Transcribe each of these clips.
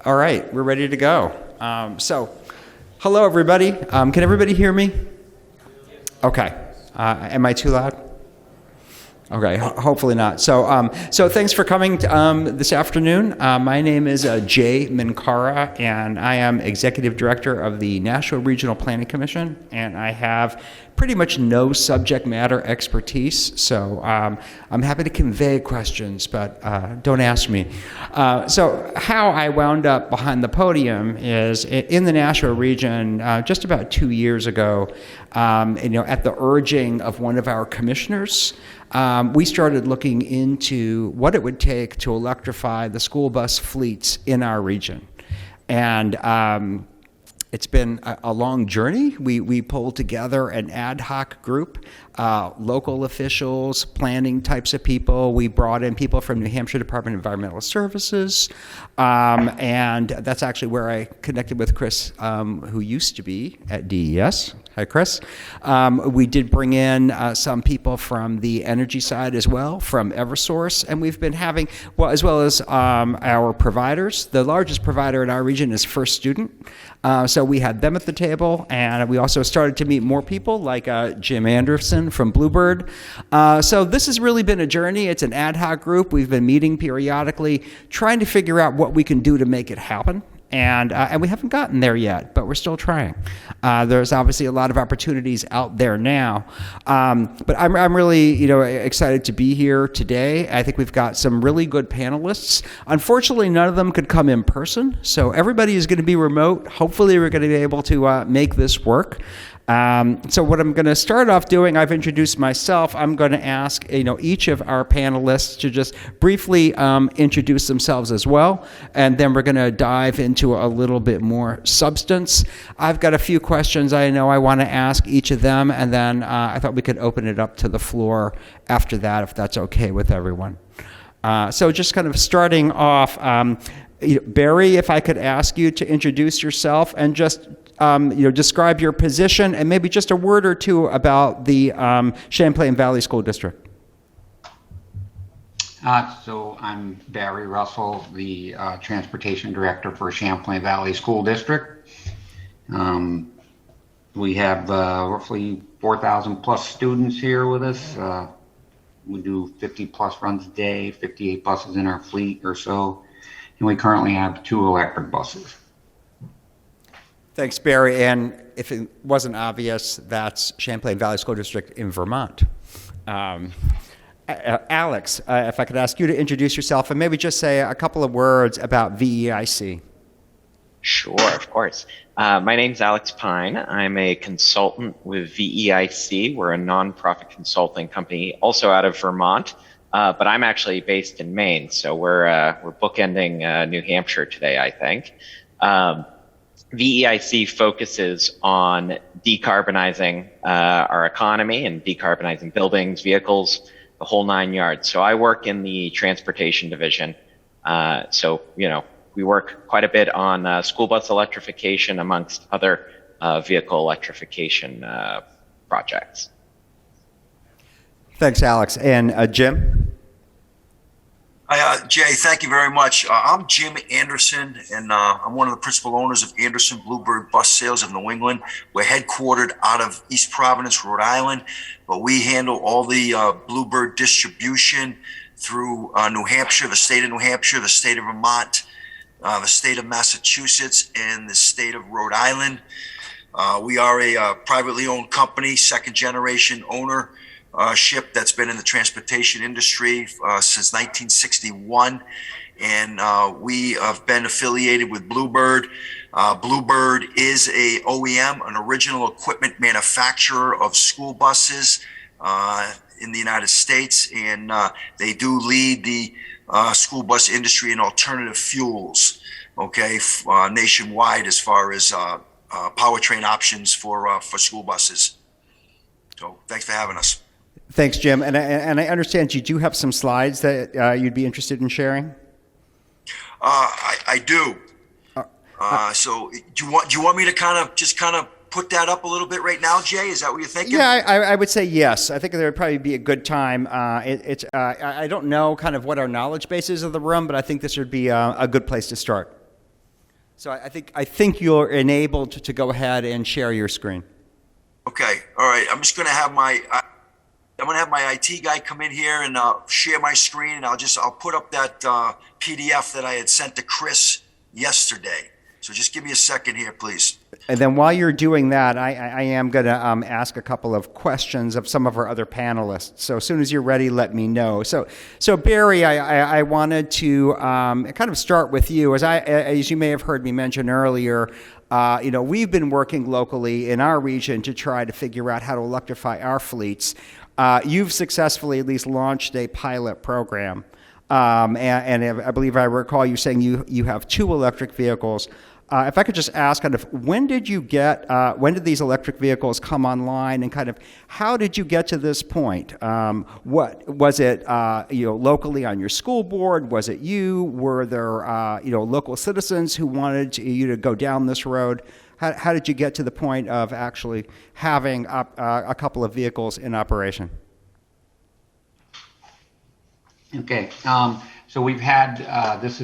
All right, we're ready to go. Hello everybody. Can everybody hear me? Okay. Am I too loud? Okay, hopefully not. So thanks for coming this afternoon. My name is Jay Minkarah, and I am Executive Director of the Nashua Regional Planning Commission, and I have pretty much no subject matter expertise, so I'm happy to convey questions, but don't ask me. So how I wound up behind the podium is in the Nashua region just about 2 years ago, at the urging of one of our commissioners, we started looking into what it would take to electrify the school bus fleets in our region. And it's been a long journey. We pulled together an ad hoc group, local officials, planning types of people. We brought in people from New Hampshire Department of Environmental Services, and that's actually where I connected with Chris, who used to be at DES. Hi, Chris. We did bring in some people from the energy side as well, from Eversource, and we've been having, as well as our providers. The largest provider in our region is First Student. So we had them at the table, and we also started to meet more people like Jim Anderson from Bluebird. So this has really been a journey. It's an ad hoc group. We've been meeting periodically, trying to figure out what we can do to make it happen. And we haven't gotten there yet, but we're still trying. There's obviously a lot of opportunities out there now, but I'm really excited to be here today. I think we've got some really good panelists. Unfortunately, none of them could come in person, so everybody is going to be remote. Hopefully, we're going to be able to make this work. So what I'm going to start off doing, I've introduced myself. I'm going to ask each of our panelists to just briefly introduce themselves as well, and then we're going to dive into a little bit more substance. I've got a few questions I know I want to ask each of them, and then I thought we could open it up to the floor after that, if that's okay with everyone. So just kind of starting off, Barry, if I could ask you to introduce yourself and just describe your position and maybe just a word or two about the Champlain Valley School District. So I'm Barry Russell, the Transportation Director for Champlain Valley School District. We have roughly 4,000 plus students here with us. We do 50 plus runs a day, 58 buses in our fleet or so, and we currently have 2 electric buses. Thanks, Barry. And if it wasn't obvious, that's Champlain Valley School District in Vermont. Alex, if I could ask you to introduce yourself and maybe just say a couple of words about VEIC. Sure, of course. My name's Alex Pine. I'm a consultant with VEIC. We're a nonprofit consulting company, also out of Vermont, but I'm actually based in Maine, so we're bookending New Hampshire today, I think. VEIC focuses on decarbonizing our economy and decarbonizing buildings, vehicles, the whole 9 yards. So I work in the transportation division. We work quite a bit on school bus electrification amongst other vehicle electrification projects. Thanks, Alex. And Jim? Jay, thank you very much. I'm Jim Anderson, and I'm one of the principal owners of Anderson Bluebird Bus Sales of New England. We're headquartered out of East Providence, Rhode Island, but we handle all the Bluebird distribution through New Hampshire, the state of New Hampshire, the state of Vermont, the state of Massachusetts, and the state of Rhode Island. We are a privately owned company, second generation owner. Ship that's been in the transportation industry since 1961, and we have been affiliated with Bluebird. Bluebird is a OEM, an original equipment manufacturer of school buses in the United States, and they do lead the school bus industry in alternative fuels, nationwide as far as powertrain options for school buses. So thanks for having us. Thanks, Jim. And I understand you do have some slides that you'd be interested in sharing? I do. So do you want me to kind of put that up a little bit right now, Jay? Is that what you're thinking? Yeah, I would say yes. I think there would probably be a good time. I don't know kind of what our knowledge base is of the room, but I think this would be a good place to start. So I think you're enabled to go ahead and share your screen. Okay, all right. I'm just going to have my IT guy come in here and share my screen, and I'll put up that PDF that I had sent to Chris yesterday. So just give me a second here, please. And then while you're doing that, I am going to ask a couple of questions of some of our other panelists. So as soon as you're ready, let me know. So Barry, I wanted to kind of start with you. As you may have heard me mention earlier, we've been working locally in our region to try to figure out how to electrify our fleets. You've successfully at least launched a pilot program. And I believe I recall you saying you have 2 electric vehicles. If I could just ask, kind of, when did these electric vehicles come online, and kind of how did you get to this point? What was it? Locally on your school board? Was it you? Were there local citizens who wanted you to go down this road? How did you get to the point of actually having a couple of vehicles in operation? Okay, so we've had, this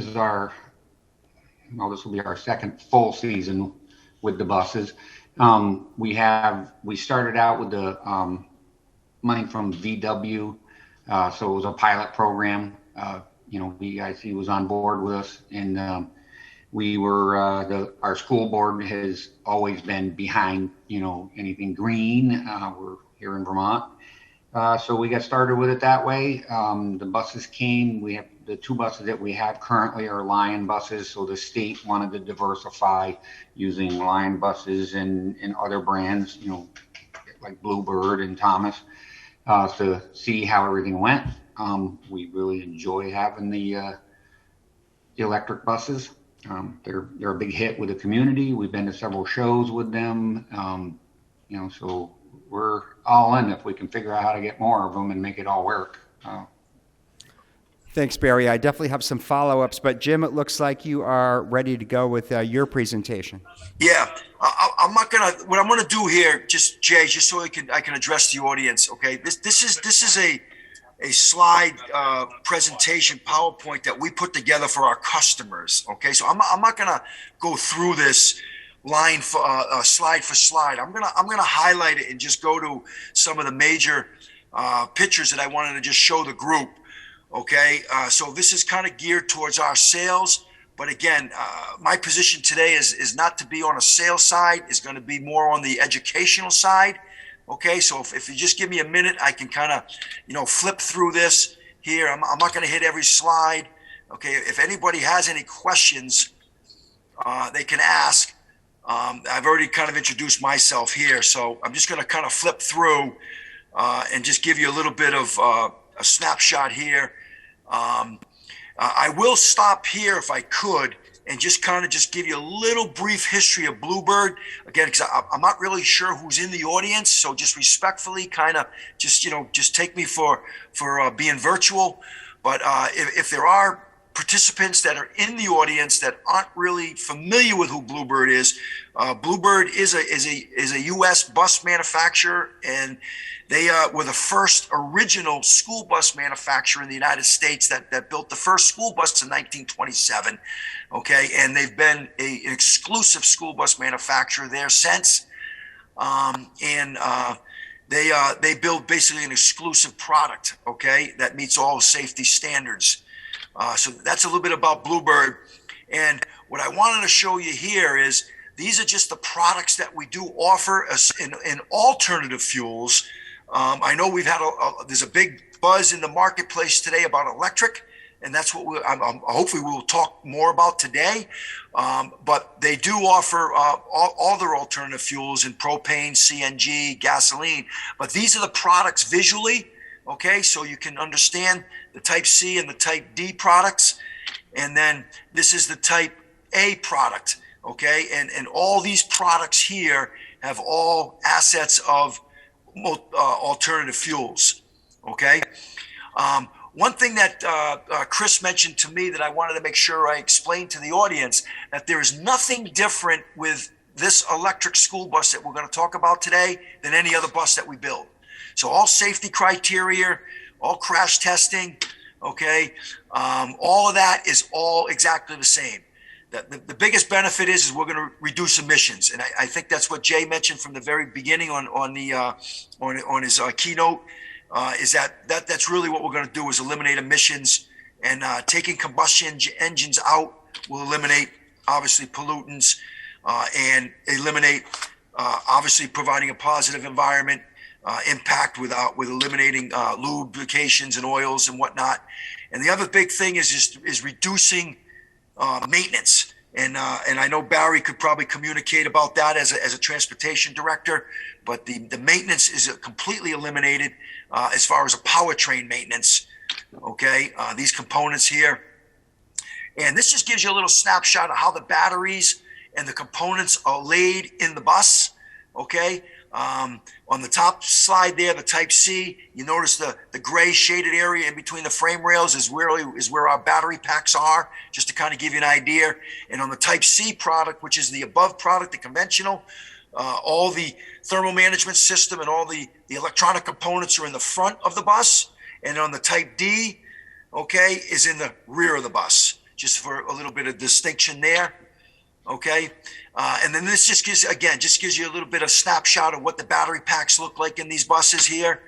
will be our second full season with the buses. We started out with the money from VW, so it was a pilot program. VIC was on board with us, and our school board has always been behind, anything green. We're here in Vermont. So we got started with it that way. The buses came. We have the 2 buses that we have currently are Lion buses. So the state wanted to diversify using Lion buses and other brands, like Bluebird and Thomas, to see how everything went. We really enjoy having the electric buses. They're a big hit with the community. We've been to several shows with them. So we're all in if we can figure out how to get more of them and make it all work. Thanks, Barry. I definitely have some follow-ups, but Jim, it looks like you are ready to go with your presentation. Yeah, I'm not gonna. What I'm gonna do here, Jay, just so I can address the audience. Okay, this is a slide presentation PowerPoint that we put together for our customers. Okay, so I'm not gonna go through this line for slide for slide. I'm gonna highlight it and just go to some of the major pictures that I wanted to just show the group. Okay, so this is kind of geared towards our sales, but again, my position today is not to be on a sales side. It's going to be more on the educational side. Okay, so if you just give me a minute, I can kind of flip through this here. I'm not going to hit every slide. Okay, if anybody has any questions, they can ask. I've already kind of introduced myself here, so I'm just going to kind of flip through and just give you a little bit of a snapshot here. I will stop here if I could and just give you a little brief history of Bluebird again, because I'm not really sure who's in the audience, so just respectfully just take me for being virtual. But if there are participants that are in the audience that aren't really familiar with who Bluebird is, Bluebird is a U.S. bus manufacturer, and they were the first original school bus manufacturer in the United States that built the first school bus in 1927. Okay, and they've been an exclusive school bus manufacturer there since, they build basically an exclusive product. Okay, that meets all the safety standards. So that's a little bit about Bluebird. And what I wanted to show you here is these are just the products that we do offer us in alternative fuels. I know we've had there's a big buzz in the marketplace today about electric, and that's what hopefully we'll talk more about today. But they do offer all their alternative fuels in propane, CNG, gasoline. But these are the products visually. Okay, so you can understand the Type C and the Type D products. And then this is the Type A product. Okay, and all these products here have all assets of alternative fuels. Okay, one thing that Chris mentioned to me that I wanted to make sure I explained to the audience, that there is nothing different with this electric school bus that we're going to talk about today than any other bus that we build. So all safety criteria, all crash testing, okay, all of that is all exactly the same. the biggest benefit is we're going to reduce emissions, and I think that's what Jay mentioned from the very beginning on his keynote. Is that's really what we're going to do is eliminate emissions, and taking combustion engines out will eliminate obviously pollutants and eliminate obviously providing a positive environment impact with eliminating lubrications and oils and whatnot. And the other big thing is reducing maintenance. And I know Barry could probably communicate about that as a transportation director, but the maintenance is completely eliminated as far as a powertrain maintenance. Okay, these components here. And this just gives you a little snapshot of how the batteries and the components are laid in the bus. Okay, on the top slide there, the Type C, you notice the gray shaded area in between the frame rails is where our battery packs are, just to kind of give you an idea. And on the Type C product, which is the above product, the conventional, all the thermal management system and all the electronic components are in the front of the bus. And on the Type D, okay, is in the rear of the bus, just for a little bit of distinction there. Okay, and then this just gives you a little bit of snapshot of what the battery packs look like in these buses here.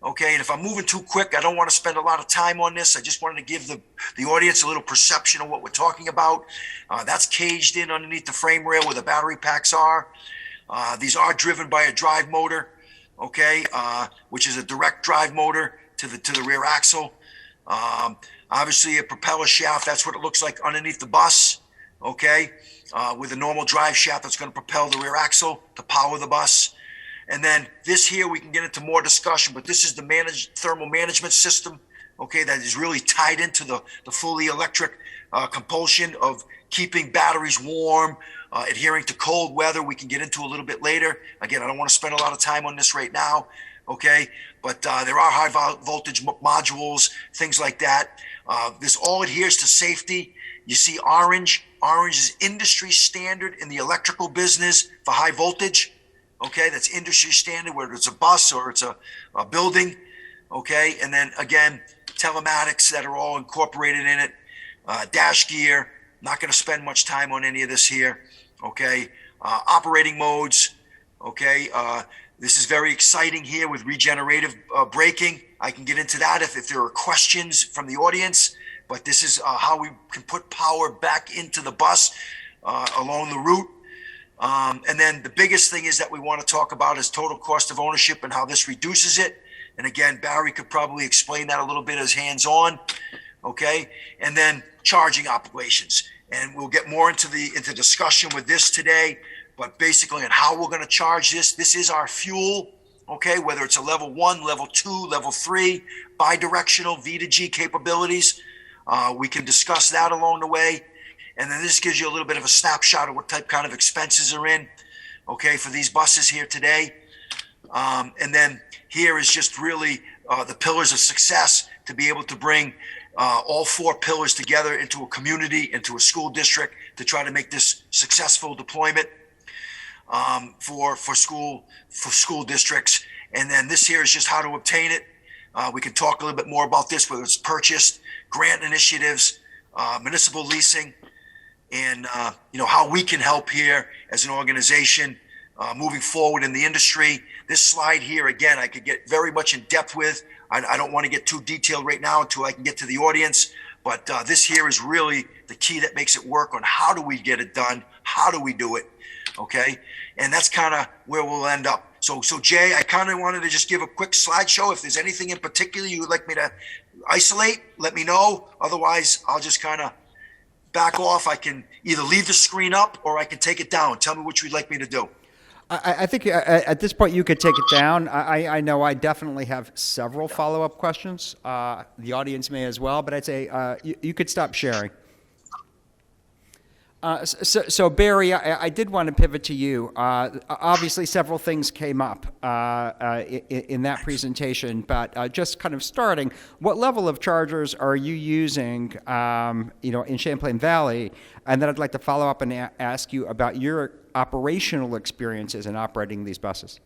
Okay, and if I'm moving too quick, I don't want to spend a lot of time on this. I just wanted to give the audience a little perception of what we're talking about. That's caged in underneath the frame rail where the battery packs are. These are driven by a drive motor, okay, which is a direct drive motor to the rear axle. Obviously a propeller shaft, that's what it looks like underneath the bus, okay, with a normal drive shaft that's going to propel the rear axle to power the bus. And then this here, we can get into more discussion, but this is the thermal management system, okay, that is really tied into the fully electric compulsion of keeping batteries warm, adhering to cold weather. We can get into a little bit later. Again, I don't want to spend a lot of time on this right now, okay, but there are high voltage modules, things like that. This all adheres to safety. You see orange. Orange is industry standard in the electrical business for high voltage. Okay, that's industry standard, whether it's a bus or it's a building. Okay, and then again, telematics that are all incorporated in it. Dash gear. Not going to spend much time on any of this here. Okay, operating modes. Okay, this is very exciting here with regenerative braking. I can get into that if there are questions from the audience. But this is how we can put power back into the bus along the route. And then the biggest thing is that we want to talk about is total cost of ownership and how this reduces it. And again, Barry could probably explain that a little bit as hands-on. Okay, and then charging obligations. And we'll get more into discussion with this today. But basically, on how we're going to charge this. This is our fuel. Okay, whether it's a level 1, level 2, level 3, bi-directional V to G capabilities. We can discuss that along the way. And then this gives you a little bit of a snapshot of what kind of expenses are in, okay, for these buses here today. And then here is just really the pillars of success to be able to bring all 4 pillars together into a community, into a school district to try to make this successful deployment for school districts. And then this here is just how to obtain it. We can talk a little bit more about this, whether it's purchased, grant initiatives, municipal leasing, and how we can help here as an organization moving forward in the industry. This slide here, again, I could get very much in depth with. I don't want to get too detailed right now until I can get to the audience, but this here is really the key that makes it work on how do we get it done, how do we do it, okay? And that's kind of where we'll end up. So Jay, I kind of wanted to just give a quick slideshow. If there's anything in particular you would like me to isolate, let me know. Otherwise, I'll just kind of back off. I can either leave the screen up or I can take it down. Tell me what you'd like me to do. I think at this point you could take it down. I know I definitely have several follow-up questions. The audience may as well, but I'd say you could stop sharing. So Barry, I did want to pivot to you. Obviously, several things came up in that presentation, but just kind of starting, what level of chargers are you using, in Champlain Valley? And then I'd like to follow up and ask you about your operational experiences in operating these buses.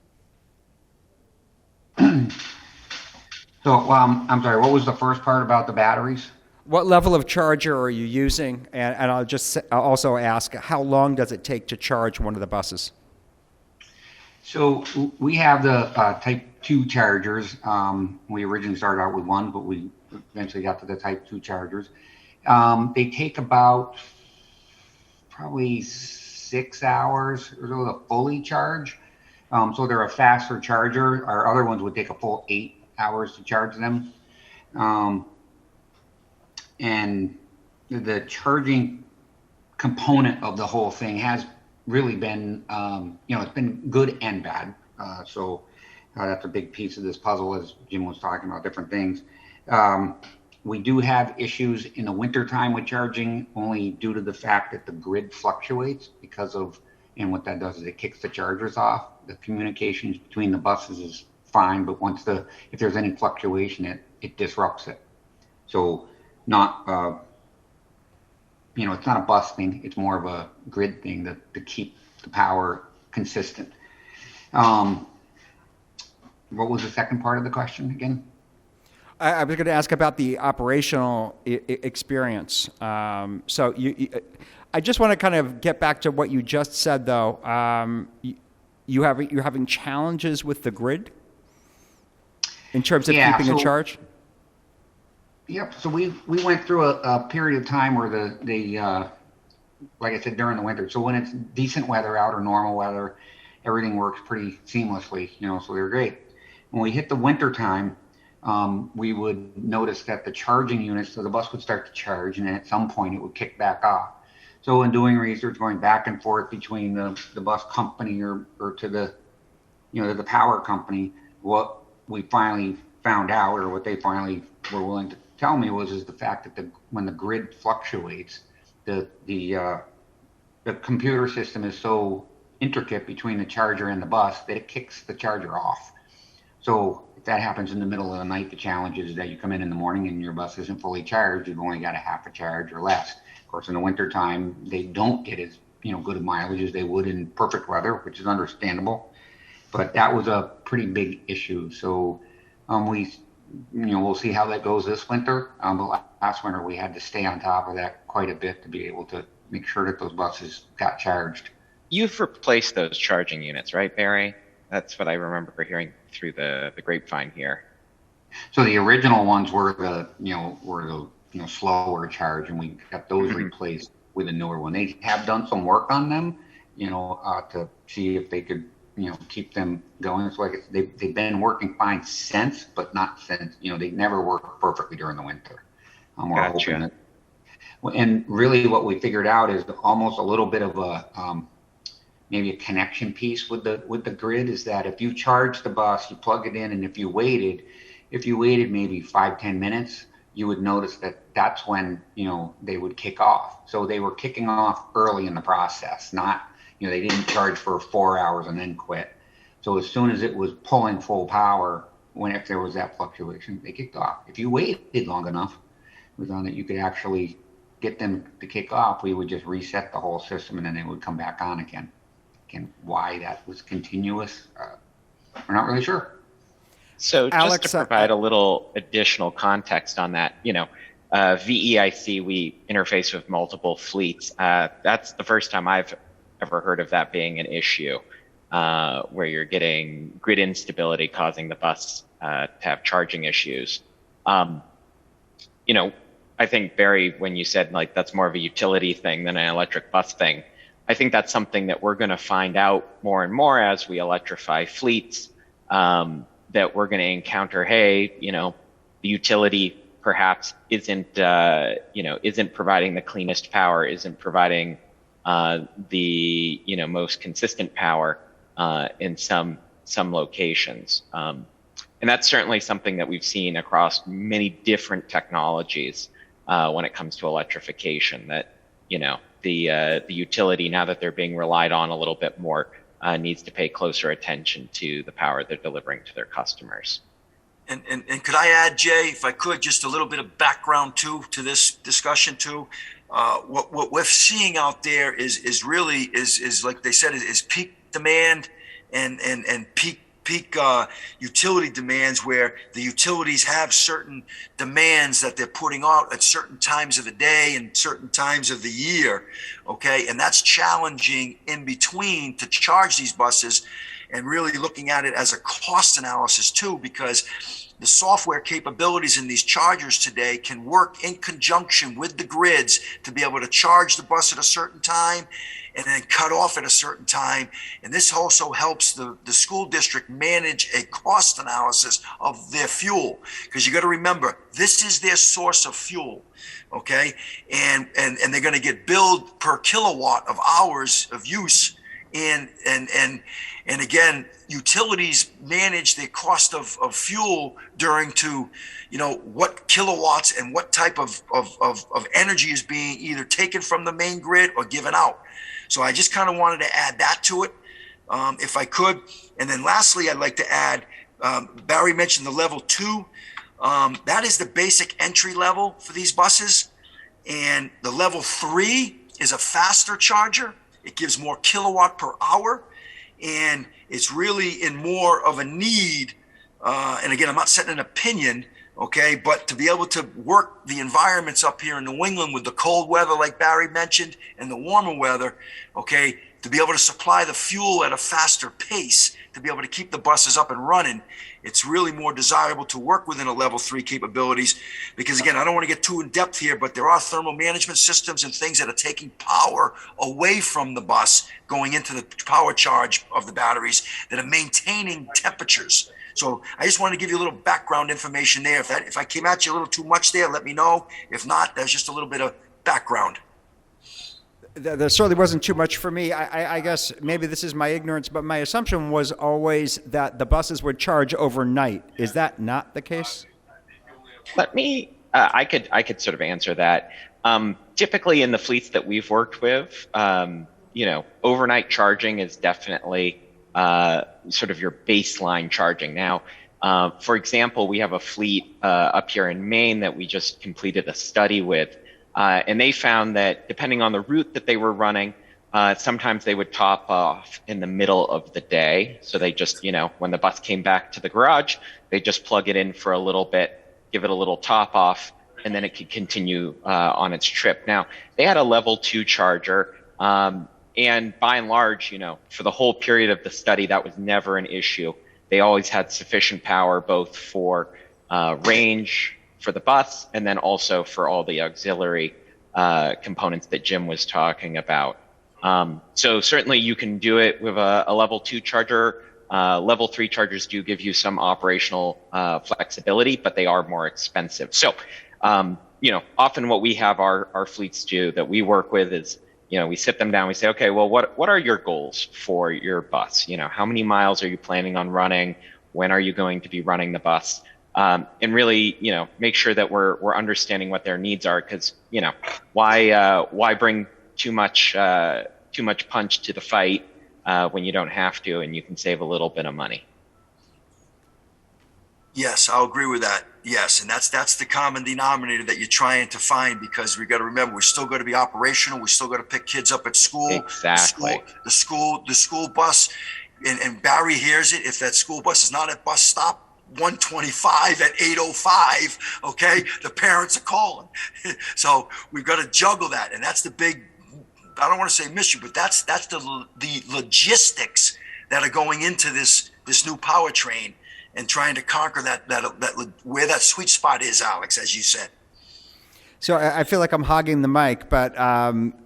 So, I'm sorry, what was the first part about the batteries? What level of charger are you using? And I'll also ask, how long does it take to charge one of the buses? So we have the Type 2 chargers. We originally started out with one, but we eventually got to the Type 2 chargers. They take about probably 6 hours or so to fully charge. So they're a faster charger. Our other ones would take a full 8 hours to charge them. And the charging component of the whole thing has really been, it's been good and bad. So that's a big piece of this puzzle, as Jim was talking about different things. We do have issues in the wintertime with charging, only due to the fact that the grid fluctuates and what that does is it kicks the chargers off. The communications between the buses is fine, but if there's any fluctuation, it disrupts it. So it's not a bus thing. It's more of a grid thing to keep the power consistent. What was the second part of the question again? I was going to ask about the operational experience. So I just want to kind of get back to what you just said, though. You're having challenges with the grid in terms of keeping a charge? Yep. So we went through a period of time where like I said, during the winter. So when it's decent weather out or normal weather, everything works pretty seamlessly, so they're great. When we hit the winter time, we would notice that the charging units, so the bus would start to charge, and then at some point it would kick back off. So in doing research, going back and forth between the bus company or to the power company, what we finally found out, or what they finally were willing to tell me, is the fact that when the grid fluctuates, the computer system is so intricate between the charger and the bus that it kicks the charger off. So if that happens in the middle of the night, the challenge is that you come in the morning and your bus isn't fully charged. You've only got a half a charge or less. Of course, in the wintertime, they don't get as good a mileage as they would in perfect weather, which is understandable. But that was a pretty big issue. So we'll see how that goes this winter. But last winter, we had to stay on top of that quite a bit to be able to make sure that those buses got charged. You've replaced those charging units, right, Barry? That's what I remember hearing through the grapevine here. So the original ones were the slower charge, and we got those replaced with a newer one. They have done some work on them, to see if they could, keep them going. It's like they've been working fine since, but not since. They never work perfectly during the winter. We're Gotcha. hoping that. And really, what we figured out is almost a little bit of a maybe a connection piece with the grid, is that if you charge the bus, you plug it in, and if you waited maybe 5-10 minutes, you would notice that that's when they would kick off. So they were kicking off early in the process, not they didn't charge for 4 hours and then quit. So as soon as it was pulling full power, if there was that fluctuation, they kicked off. If you waited long enough, it was on that you could actually get them to kick off. We would just reset the whole system, and then they would come back on again. And why that was continuous, we're not really sure. So Alex, just to provide a little additional context on that, VEIC, we interface with multiple fleets. That's the first time I've ever heard of that being an issue, where you're getting grid instability causing the bus to have charging issues. I think, Barry, when you said that's more of a utility thing than an electric bus thing, I think that's something that we're going to find out more and more as we electrify fleets, that we're going to encounter, the utility perhaps isn't providing the cleanest power, isn't providing the most consistent power in some locations. And that's certainly something that we've seen across many different technologies when it comes to electrification, that the utility, now that they're being relied on a little bit more, needs to pay closer attention to the power they're delivering to their customers. And could I add, Jay, if I could, just a little bit of background to this discussion too. What we're seeing out there is really like they said, is peak demand and peak utility demands where the utilities have certain demands that they're putting out at certain times of the day and certain times of the year. Okay. And that's challenging in between to charge these buses, and really looking at it as a cost analysis too, because the software capabilities in these chargers today can work in conjunction with the grids to be able to charge the bus at a certain time and then cut off at a certain time. And this also helps the school district manage a cost analysis of their fuel, because you got to remember, this is their source of fuel. Okay. And they're going to get billed per kilowatt of hours of use. And again, utilities manage the cost of fuel during to, what kilowatts and what type of energy is being either taken from the main grid or given out. So I just kind of wanted to add that to it, if I could. And then lastly, I'd like to add, Barry mentioned the level 2. That is the basic entry level for these buses. And the level 3 is a faster charger. It gives more kilowatt per hour, and it's really in more of a need. And again, I'm not setting an opinion, okay, but to be able to work the environments up here in New England with the cold weather, like Barry mentioned, and the warmer weather, okay, to be able to supply the fuel at a faster pace, to be able to keep the buses up and running, it's really more desirable to work within a level 3 capabilities. Because again, I don't want to get too in depth here, but there are thermal management systems and things that are taking power away from the bus, going into the power charge of the batteries, that are maintaining temperatures. So I just wanted to give you a little background information there. If I came at you a little too much there, let me know. If not, that's just a little bit of background. There certainly wasn't too much for me. I guess maybe this is my ignorance, but my assumption was always that the buses would charge overnight. Is that not the case? Let me, I could sort of answer that. Typically in the fleets that we've worked with, overnight charging is definitely sort of your baseline charging. Now, for example, we have a fleet up here in Maine that we just completed a study with. And they found that depending on the route that they were running, sometimes they would top off in the middle of the day. So they just, when the bus came back to the garage, they just plug it in for a little bit, give it a little top off, and then it could continue on its trip. Now, they had a level 2 charger. And by and large, for the whole period of the study, that was never an issue. They always had sufficient power, both for range, for the bus, and then also for all the auxiliary components that Jim was talking about. So certainly you can do it with a level 2 charger. Level 3 chargers do give you some operational flexibility, but they are more expensive. So, often what we have our fleets do that we work with is, we sit them down, we say, okay, well, what are your goals for your bus? How many miles are you planning on running? When are you going to be running the bus? And really, make sure that we're understanding what their needs are, because, why bring too much punch to the fight when you don't have to, and you can save a little bit of money. Yes, I'll agree with that. Yes, and that's the common denominator that you're trying to find, because we got to remember, we still got to be operational. We still got to pick kids up at school. Exactly. The school bus, and Barry hears it. If that school bus is not at bus stop 125 at 8:05, okay, the parents are calling. So we've got to juggle that, and that's the big, I don't want to say mission, but that's the logistics that are going into this new powertrain, and trying to conquer that where that sweet spot is, Alex, as you said. So I feel like I'm hogging the mic, but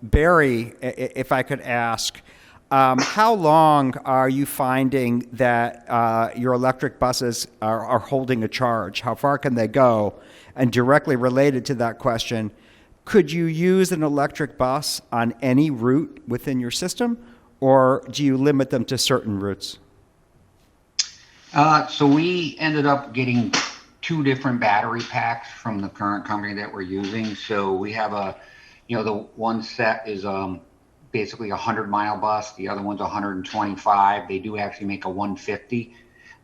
Barry, if I could ask, how long are you finding that your electric buses are holding a charge? How far can they go? And directly related to that question, could you use an electric bus on any route within your system, or do you limit them to certain routes? So we ended up getting 2 different battery packs from the current company that we're using. So we have the one set is basically a 100-mile bus. The other one's 125. They do actually make a 150.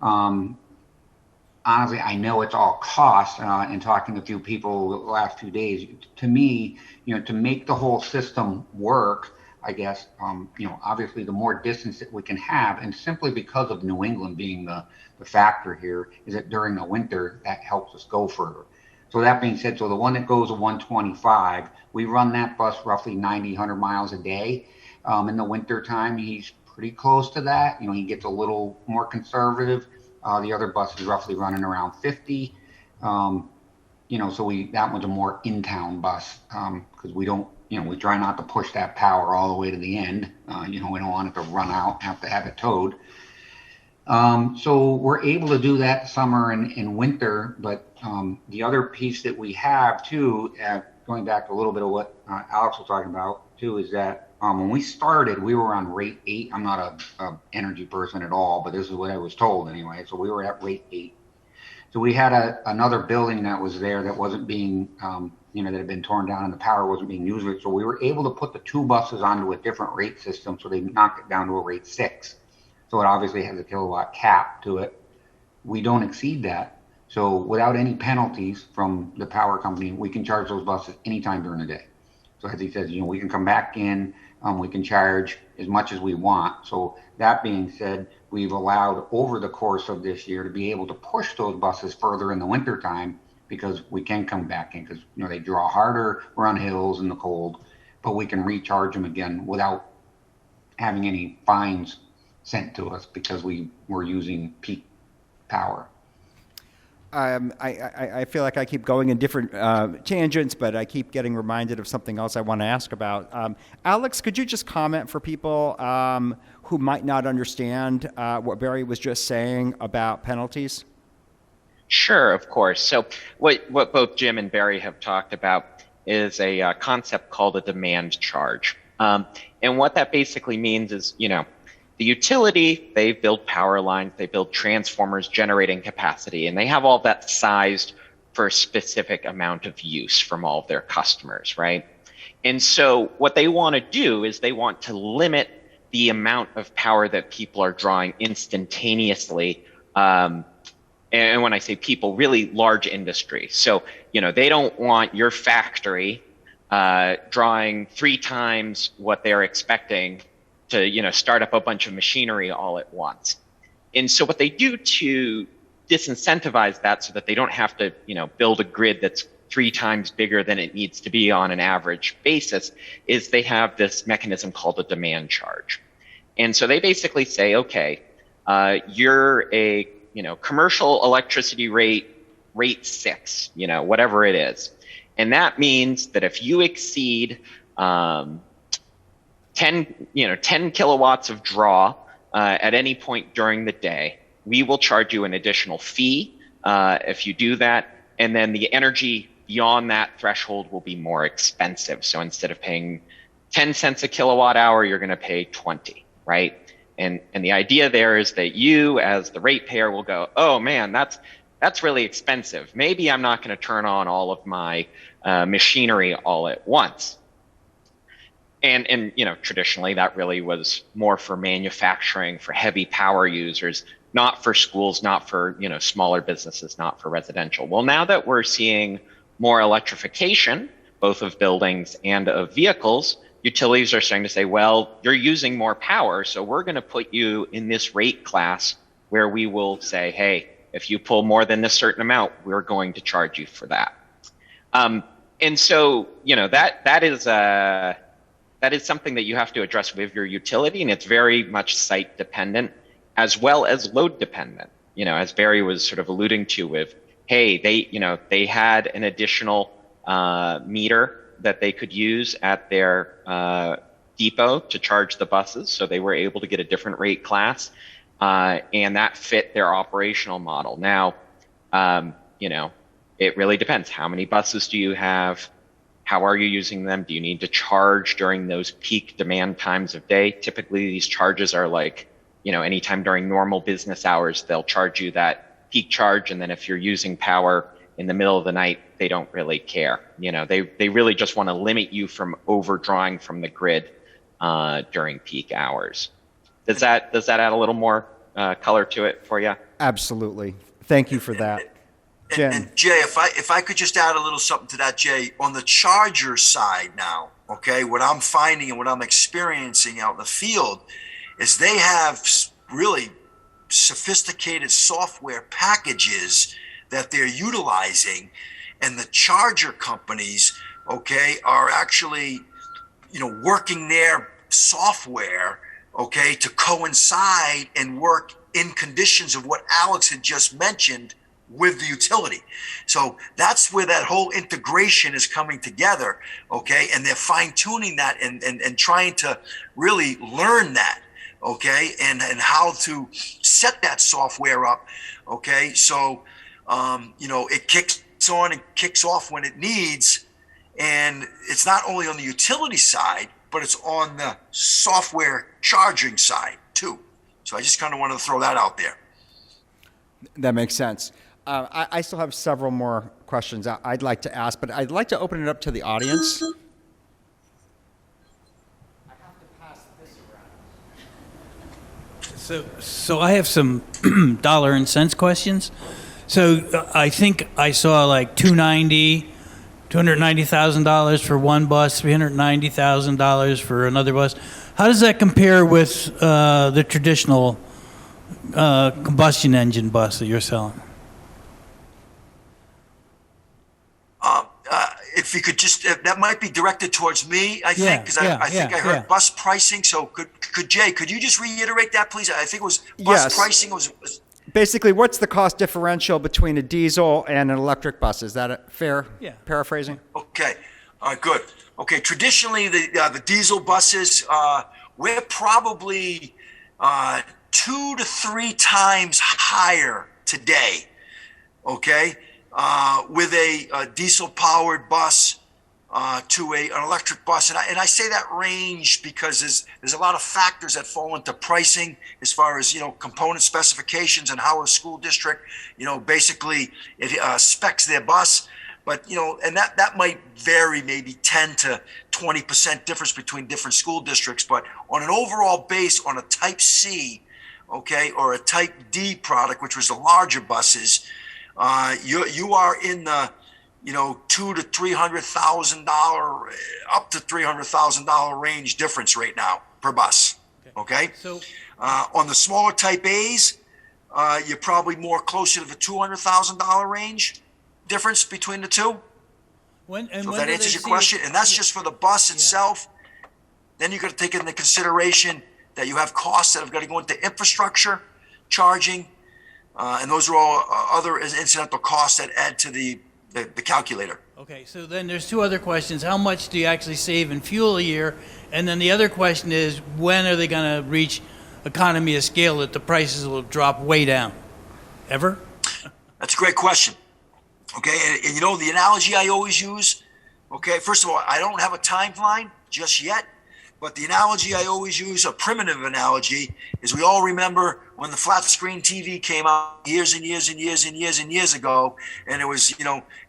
Honestly, I know it's all cost. In talking to a few people the last 2 days, to me, to make the whole system work, I guess, obviously the more distance that we can have, and simply because of New England being the factor here, is that during the winter, that helps us go further. So that being said, so the one that goes to 125, we run that bus roughly 90, 100 miles a day. In the winter time, he's pretty close to that. He gets a little more conservative. The other bus is roughly running around 50. So that one's a more in-town bus because we don't, we try not to push that power all the way to the end. We don't want it to run out, have to have it towed. So we're able to do that summer and winter, but the other piece that we have too, going back to a little bit of what Alex was talking about too, is that when we started, we were on rate 8. I'm not a energy person at all, but this is what I was told anyway. So we were at rate 8. So we had another building that was there that wasn't being, that had been torn down and the power wasn't being used. So we were able to put the 2 buses onto a different rate system. So they knocked it down to a rate 6. So it obviously has a kilowatt cap to it. We don't exceed that. So without any penalties from the power company, we can charge those buses anytime during the day. So as he says, we can come back in, we can charge as much as we want. So that being said, we've allowed over the course of this year to be able to push those buses further in the wintertime because we can come back in because, they draw harder, we're on hills in the cold, but we can recharge them again without having any fines sent to us because we were using peak power. I feel like I keep going in different tangents, but I keep getting reminded of something else I want to ask about. Alex, could you just comment for people who might not understand what Barry was just saying about penalties? Sure, of course. So what both Jim and Barry have talked about is a concept called a demand charge. And what that basically means is, the utility, they build power lines, they build transformers generating capacity, and they have all that sized for a specific amount of use from all of their customers, right? And so what they want to do is they want to limit the amount of power that people are drawing instantaneously. And when I say people, really large industry. So, they don't want your factory drawing 3 times what they're expecting to, start up a bunch of machinery all at once. And so what they do to disincentivize that so that they don't have to, build a grid that's 3 times bigger than it needs to be on an average basis is they have this mechanism called a demand charge. And so they basically say, okay, you're a, commercial electricity rate 6, whatever it is. And that means that if you exceed 10 kilowatts of draw at any point during the day, we will charge you an additional fee if you do that. And then the energy beyond that threshold will be more expensive. So instead of paying 10 cents a kilowatt hour, you're going to pay 20, right? And the idea there is that you, as the ratepayer, will go, oh man, that's really expensive. Maybe I'm not going to turn on all of my machinery all at once. And traditionally that really was more for manufacturing, for heavy power users, not for schools, not for, smaller businesses, not for residential. Well, now that we're seeing more electrification, both of buildings and of vehicles, utilities are starting to say, well, you're using more power, so we're going to put you in this rate class where we will say, hey, if you pull more than this certain amount, we're going to charge you for that. And so, that is something that you have to address with your utility, and it's very much site dependent as well as load dependent. As Barry was sort of alluding to with, hey, they had an additional meter that they could use at their depot to charge the buses, so they were able to get a different rate class, and that fit their operational model. Now, it really depends. How many buses do you have? How are you using them? Do you need to charge during those peak demand times of day? Typically, these charges are like, anytime during normal business hours, they'll charge you that peak charge. And then if you're using power in the middle of the night, they don't really care. They really just want to limit you from overdrawing from the grid during peak hours. Does that add a little more color to it for you? Absolutely. Thank you for that. And Jay, if I could just add a little something to that, Jay, on the charger side now, okay, what I'm finding and what I'm experiencing out in the field is they have really sophisticated software packages that they're utilizing, and the charger companies, okay, are actually, working their software, okay, to coincide and work in conditions of what Alex had just mentioned with the utility. So that's where that whole integration is coming together, okay, and they're fine-tuning that and trying to really learn that, okay, and how to set that software up, okay, so it kicks on and kicks off when it needs. And it's not only on the utility side, but it's on the software charging side too. So I just kind of wanted to throw that out there. That makes sense. I still have several more questions I'd like to ask, but I'd like to open it up to the audience. I have to pass this around. So I have some dollar and cents questions. So I think I saw like $290,000 for one bus, $390,000 for another bus. How does that compare with the traditional combustion engine bus that you're selling? If you could just, that might be directed towards me, I think, because I think I heard bus pricing. So Jay, could you just reiterate that, please? I think it was bus pricing was. Basically, what's the cost differential between a diesel and an electric bus? Is that a fair paraphrasing? Okay, good. Okay, traditionally the diesel buses, we're probably 2 to 3 times higher today. Okay, with a diesel-powered bus to an electric bus, and I say that range because there's a lot of factors that fall into pricing as far as component specifications and how a school district basically it specs their bus, but and that might vary, maybe 10 to 20% difference between different school districts, but on an overall base on a Type C, okay, or a Type D product, which was the larger buses, you are in the $200,000 to $300,000, up to $300,000 range difference right now per bus. Okay. So on the smaller Type A's, you're probably more closer to the $200,000 range difference between the two. So if that answers your question, and that's just for the bus itself. Then you got to take into consideration that you have costs that have got to go into infrastructure, charging, and those are all other incidental costs that add to the calculator. Okay, so then there's 2 other questions. How much do you actually save in fuel a year? And then the other question is, when are they going to reach economy of scale that the prices will drop way down? Ever? That's a great question. Okay, and the analogy I always use, okay, first of all, I don't have a timeline just yet, but the analogy I always use, a primitive analogy, is we all remember when the flat screen TV came out years and years and years and years and years ago, and it was,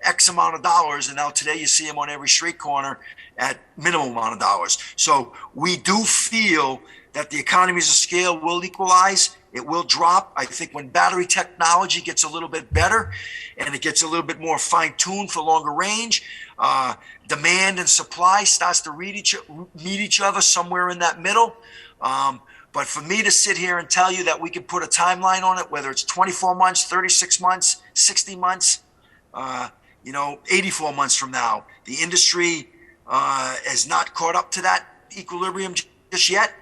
X amount of dollars, and now today you see them on every street corner at minimum amount of dollars. So we do feel that the economies of scale will equalize. It will drop. I think when battery technology gets a little bit better and it gets a little bit more fine-tuned for longer range, demand and supply starts to meet each other somewhere in that middle. But for me to sit here and tell you that we can put a timeline on it, whether it's 24 months, 36 months, 60 months, 84 months from now, the industry has not caught up to that equilibrium just yet.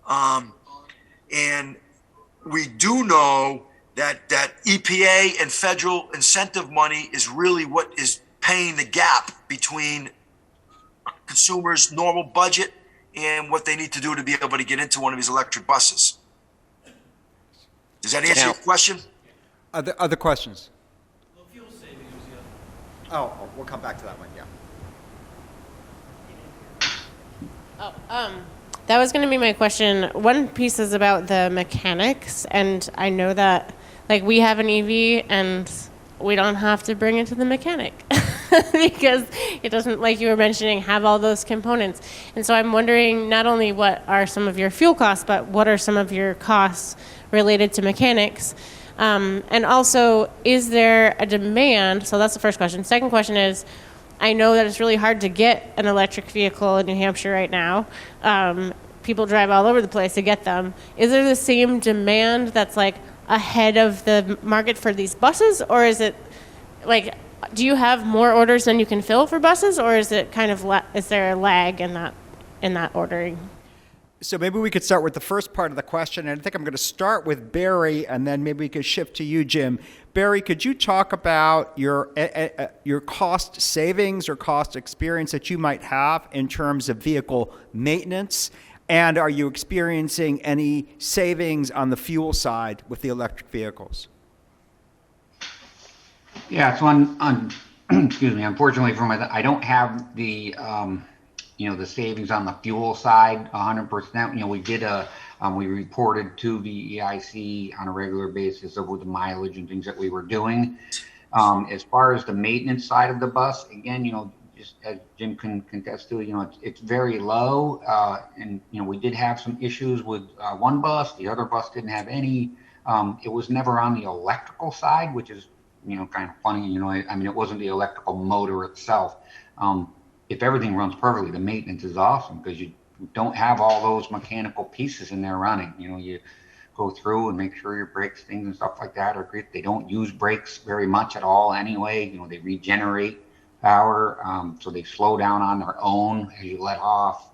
And we do know that EPA and federal incentive money is really what is paying the gap between consumers' normal budget and what they need to do to be able to get into one of these electric buses. Does that answer your question? Other questions? Well, fuel savings was the other. Oh, we'll come back to that one, yeah. That was going to be my question. One piece is about the mechanics, and I know that, we have an EV, and we don't have to bring it to the mechanic because it doesn't, like you were mentioning, have all those components. And so I'm wondering not only what are some of your fuel costs, but what are some of your costs related to mechanics? And also, is there a demand? So that's the first question. Second question is, I know that it's really hard to get an electric vehicle in New Hampshire right now. People drive all over the place to get them. Is there the same demand that's like ahead of the market for these buses, or is it like, do you have more orders than you can fill for buses, or is it kind of is there a lag in that ordering? So maybe we could start with the first part of the question, and I think I'm going to start with Barry, and then maybe we could shift to you, Jim. Barry, could you talk about your cost savings or cost experience that you might have in terms of vehicle maintenance, and are you experiencing any savings on the fuel side with the electric vehicles? Yeah, so on excuse me, unfortunately for I don't have the the savings on the fuel side 100%. We did we reported to the EIC on a regular basis over the mileage and things that we were doing. As far as the maintenance side of the bus, again, just as Jim can contest to, it's very low. And we did have some issues with one bus. The other bus didn't have any. It was never on the electrical side, which is kind of funny. I mean, it wasn't the electrical motor itself. If everything runs perfectly, the maintenance is awesome because you don't have all those mechanical pieces in there running. You go through and make sure your brakes, things and stuff like that are great. They don't use brakes very much at all anyway. They regenerate power, so they slow down on their own as you let off.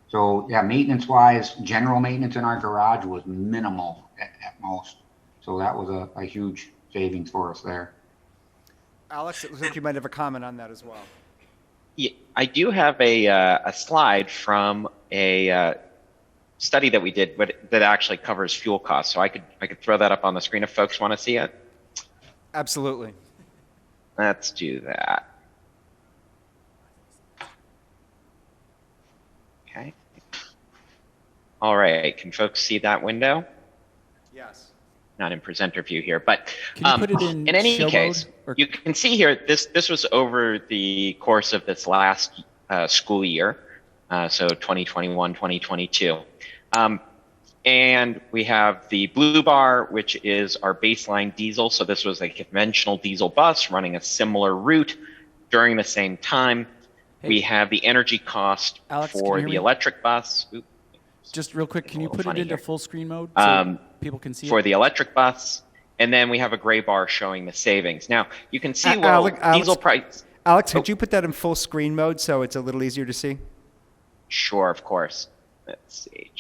So yeah, maintenance-wise, general maintenance in our garage was minimal at most. So that was a huge savings for us there. Alex, it looks like you might have a comment on that as well. Yeah, I do have a slide from a study that we did, but that actually covers fuel costs. So I could throw that up on the screen if folks want to see it. Absolutely. Let's do that. Okay. All right. Can folks see that window? Yes. Not in presenter view here, but can you put it in any show case, mode, you can see here, this was over the course of this last school year, so 2021, 2022. And we have the blue bar, which is our baseline diesel. So this was a conventional diesel bus running a similar route during the same time. Hey, we have the energy cost Alex, can for you hear the me? electric bus. Oops. Just real quick, can you put it into full screen mode so people can see for it? the electric bus, and then we have a gray bar showing the savings. Now, you can see, diesel price... Alex, could you put that in full screen mode so it's a little easier to see? Sure, of course. Let's see.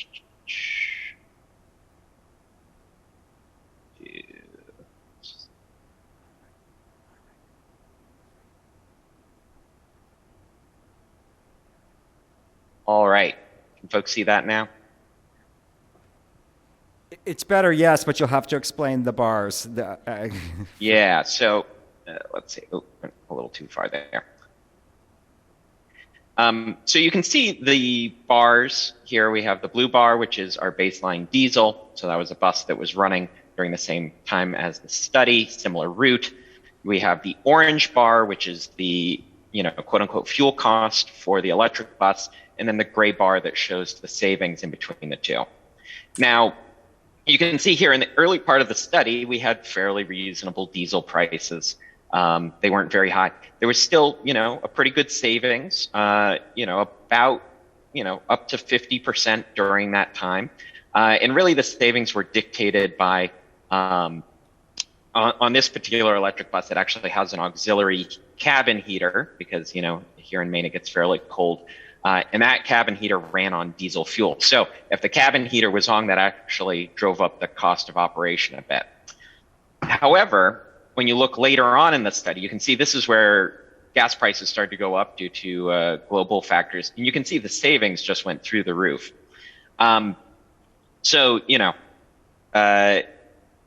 All right. Can folks see that now? It's better, yes, but you'll have to explain the bars. Yeah, so let's see. Oh, a little too far there. So you can see the bars here. We have the blue bar, which is our baseline diesel. So that was a bus that was running during the same time as the study, similar route. We have the orange bar, which is the quote unquote fuel cost for the electric bus, and then the gray bar that shows the savings in between the two. Now, you can see here in the early part of the study, we had fairly reasonable diesel prices. They weren't very high. There was still, a pretty good savings, about, up to 50% during that time. And really the savings were dictated by, on this particular electric bus, it actually has an auxiliary cabin heater because, here in Maine it gets fairly cold. And that cabin heater ran on diesel fuel. So if the cabin heater was on, that actually drove up the cost of operation a bit. However, when you look later on in the study, you can see this is where gas prices started to go up due to global factors. And you can see the savings just went through the roof.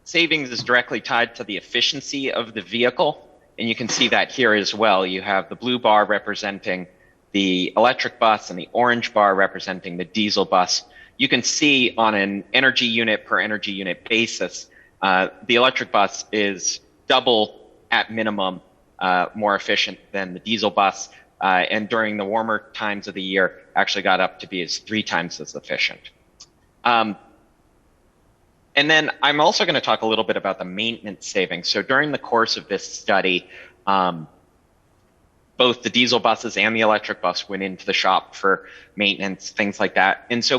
Savings is directly tied to the efficiency of the vehicle. And you can see that here as well. You have the blue bar representing the electric bus and the orange bar representing the diesel bus. You can see on an energy unit per energy unit basis, the electric bus is double at minimum more efficient than the diesel bus. And during the warmer times of the year, actually got up to be 3 times as efficient. And then I'm also going to talk a little bit about the maintenance savings. So during the course of this study, both the diesel buses and the electric bus went into the shop for maintenance, things like that. And so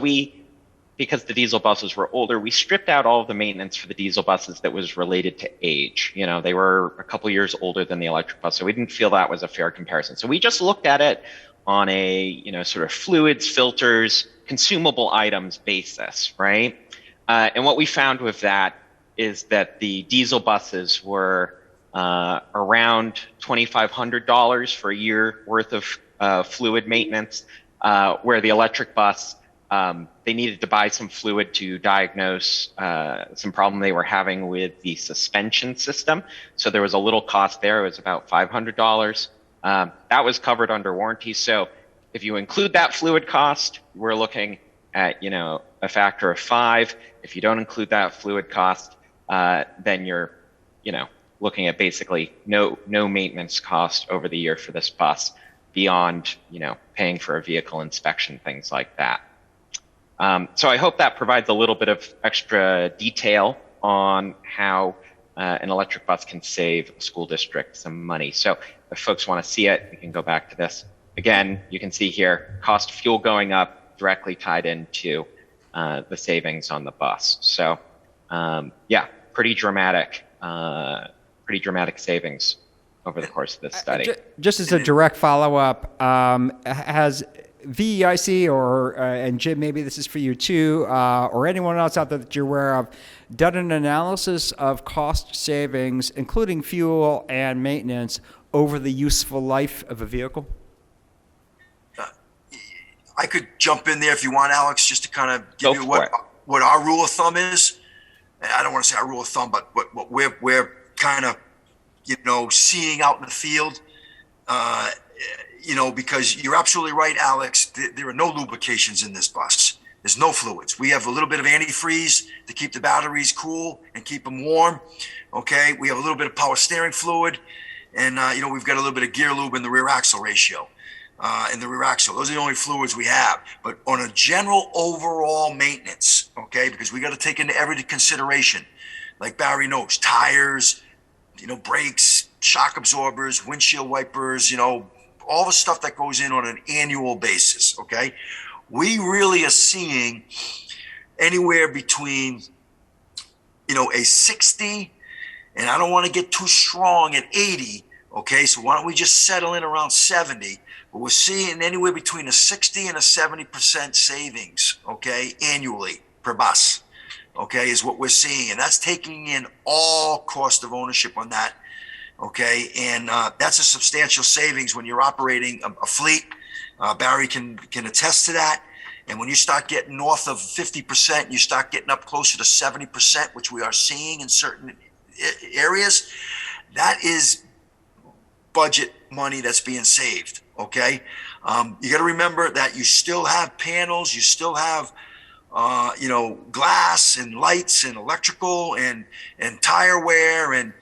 because the diesel buses were older, we stripped out all of the maintenance for the diesel buses that was related to age. You know, they were a couple years older than the electric bus, so we didn't feel that was a fair comparison. So we just looked at it on a, you know, sort of fluids, filters, consumable items basis, right? And what we found with that is that the diesel buses were around $2,500 for a year worth of fluid maintenance, where the electric bus, they needed to buy some fluid to diagnose some problem they were having with the suspension system. So there was a little cost there. It was about $500. That was covered under warranty. So if you include that fluid cost, we're looking at, you know, a factor of 5. If you don't include that fluid cost, then you're, you know, looking at basically no maintenance cost over the year for this bus beyond, you know, paying for a vehicle inspection, things like that. So I hope that provides a little bit of extra detail on how an electric bus can save a school district some money. So if folks want to see it, we can go back to this. Again, you can see here, cost of fuel going up directly tied into the savings on the bus. So yeah, pretty dramatic savings over the course of this study. Just as a direct follow-up, has VEIC or, and Jim, maybe this is for you too, or anyone else out there that you're aware of, done an analysis of cost savings, including fuel and maintenance, over the useful life of a vehicle? I could jump in there if you want, Alex, just to kind of give you what our rule of thumb is. I don't want to say our rule of thumb, but what we're kind of, you know, seeing out in the field, you know, because you're absolutely right, Alex. There are no lubrications in this bus. There's no fluids. We have a little bit of antifreeze to keep the batteries cool and keep them warm. Okay. We have a little bit of power steering fluid, and you know, we've got a little bit of gear lube in the rear axle ratio. In the rear axle. Those are the only fluids we have. But on a general overall maintenance, okay, because we got to take into every consideration, like Barry knows, tires, you know, brakes, shock absorbers, windshield wipers, you know, all the stuff that goes in on an annual basis, okay? We really are seeing anywhere between, you know, a 60, and I don't want to get too strong at 80, okay? So why don't we just settle in around 70? But we're seeing anywhere between a 60 and a 70% savings, okay, annually per bus, okay, is what we're seeing. And that's taking in all cost of ownership on that, okay? And that's a substantial savings when you're operating a fleet. Barry can attest to that. And when you start getting north of 50%, you start getting up closer to 70%, which we are seeing in certain areas. That is budget money that's being saved. Okay. You got to remember that you still have panels, you still have, you know, glass and lights and electrical and tire wear and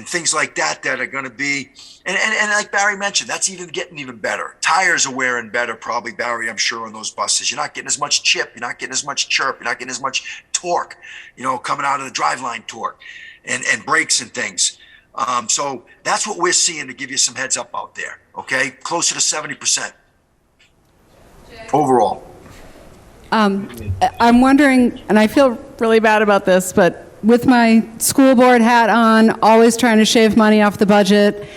things like that are going to be, and like Barry mentioned, that's getting even better. Tires are wearing better, probably, Barry, I'm sure, on those buses. You're not getting as much chip, you're not getting as much chirp, you're not getting as much torque, you know, coming out of the driveline torque and brakes and things. So that's what we're seeing, to give you some heads up out there. Okay, closer to 70% overall. I'm wondering, and I feel really bad about this, but with my school board hat on, always trying to shave money off the budget,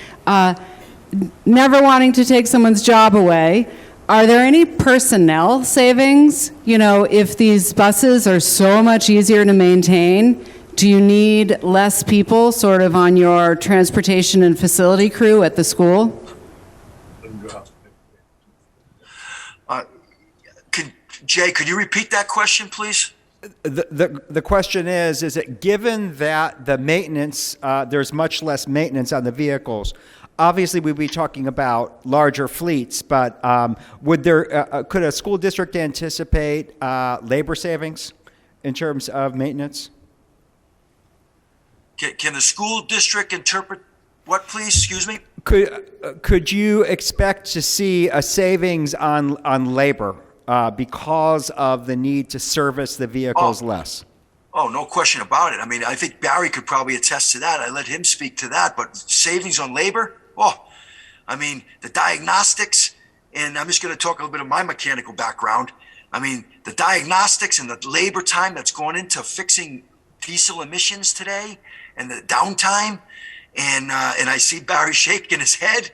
never wanting to take someone's job away, are there any personnel savings? You know, if these buses are so much easier to maintain, do you need less people sort of on your transportation and facility crew at the school? Jay, could you repeat that question, please? The question is it given that the maintenance, there's much less maintenance on the vehicles, obviously we'd be talking about larger fleets, but could a school district anticipate labor savings in terms of maintenance? Can the school district interpret what, please? Excuse me? Could you expect to see a savings on labor because of the need to service the vehicles less? Oh, no question about it. I mean, I think Barry could probably attest to that. I let him speak to that. But savings on labor? Oh, I mean, the diagnostics, and I'm just going to talk a little bit of my mechanical background. I mean, the diagnostics and the labor time that's going into fixing diesel emissions today, and the downtime, and I see Barry shaking his head,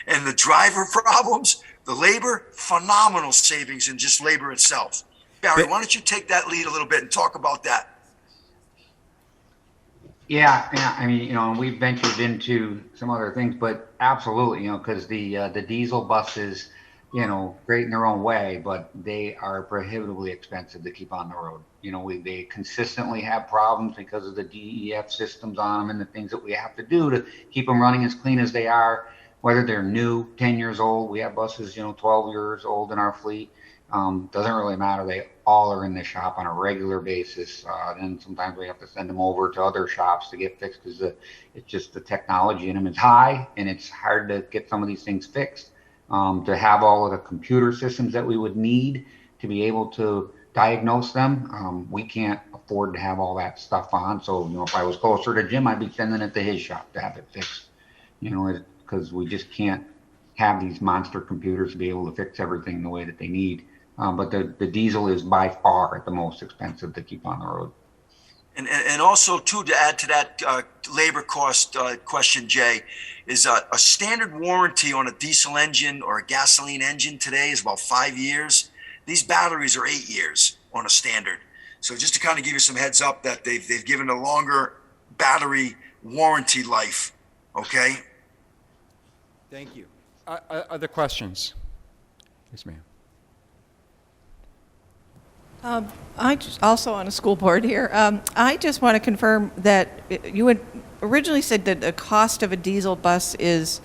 and the driver problems, the labor, phenomenal savings in just labor itself. Barry, why don't you take that lead a little bit and talk about that? Yeah, I mean, you know, we've ventured into some other things, but absolutely, you know, because the diesel buses, you know, great in their own way, but they are prohibitively expensive to keep on the road. You know, they consistently have problems because of the DEF systems on them and the things that we have to do to keep them running as clean as they are, whether they're new, 10 years old. We have buses, you know, 12 years old in our fleet. Doesn't really matter. They all are in the shop on a regular basis. And sometimes we have to send them over to other shops to get fixed because it's just the technology in them is high, and it's hard to get some of these things fixed. To have all of the computer systems that we would need to be able to diagnose them, we can't afford to have all that stuff on. So, you know, if I was closer to Jim, I'd be sending it to his shop to have it fixed, you know, because we just can't have these monster computers to be able to fix everything the way that they need. But the diesel is by far the most expensive to keep on the road. And also, too, to add to that labor cost question, Jay, is a standard warranty on a diesel engine or a gasoline engine today is about 5 years. These batteries are 8 years on a standard. So just to kind of give you some heads up that they've given a longer battery warranty life. Okay. Thank you. Other questions? Yes, ma'am. I just, also on a school board here. I just want to confirm that you had originally said that the cost of a diesel bus is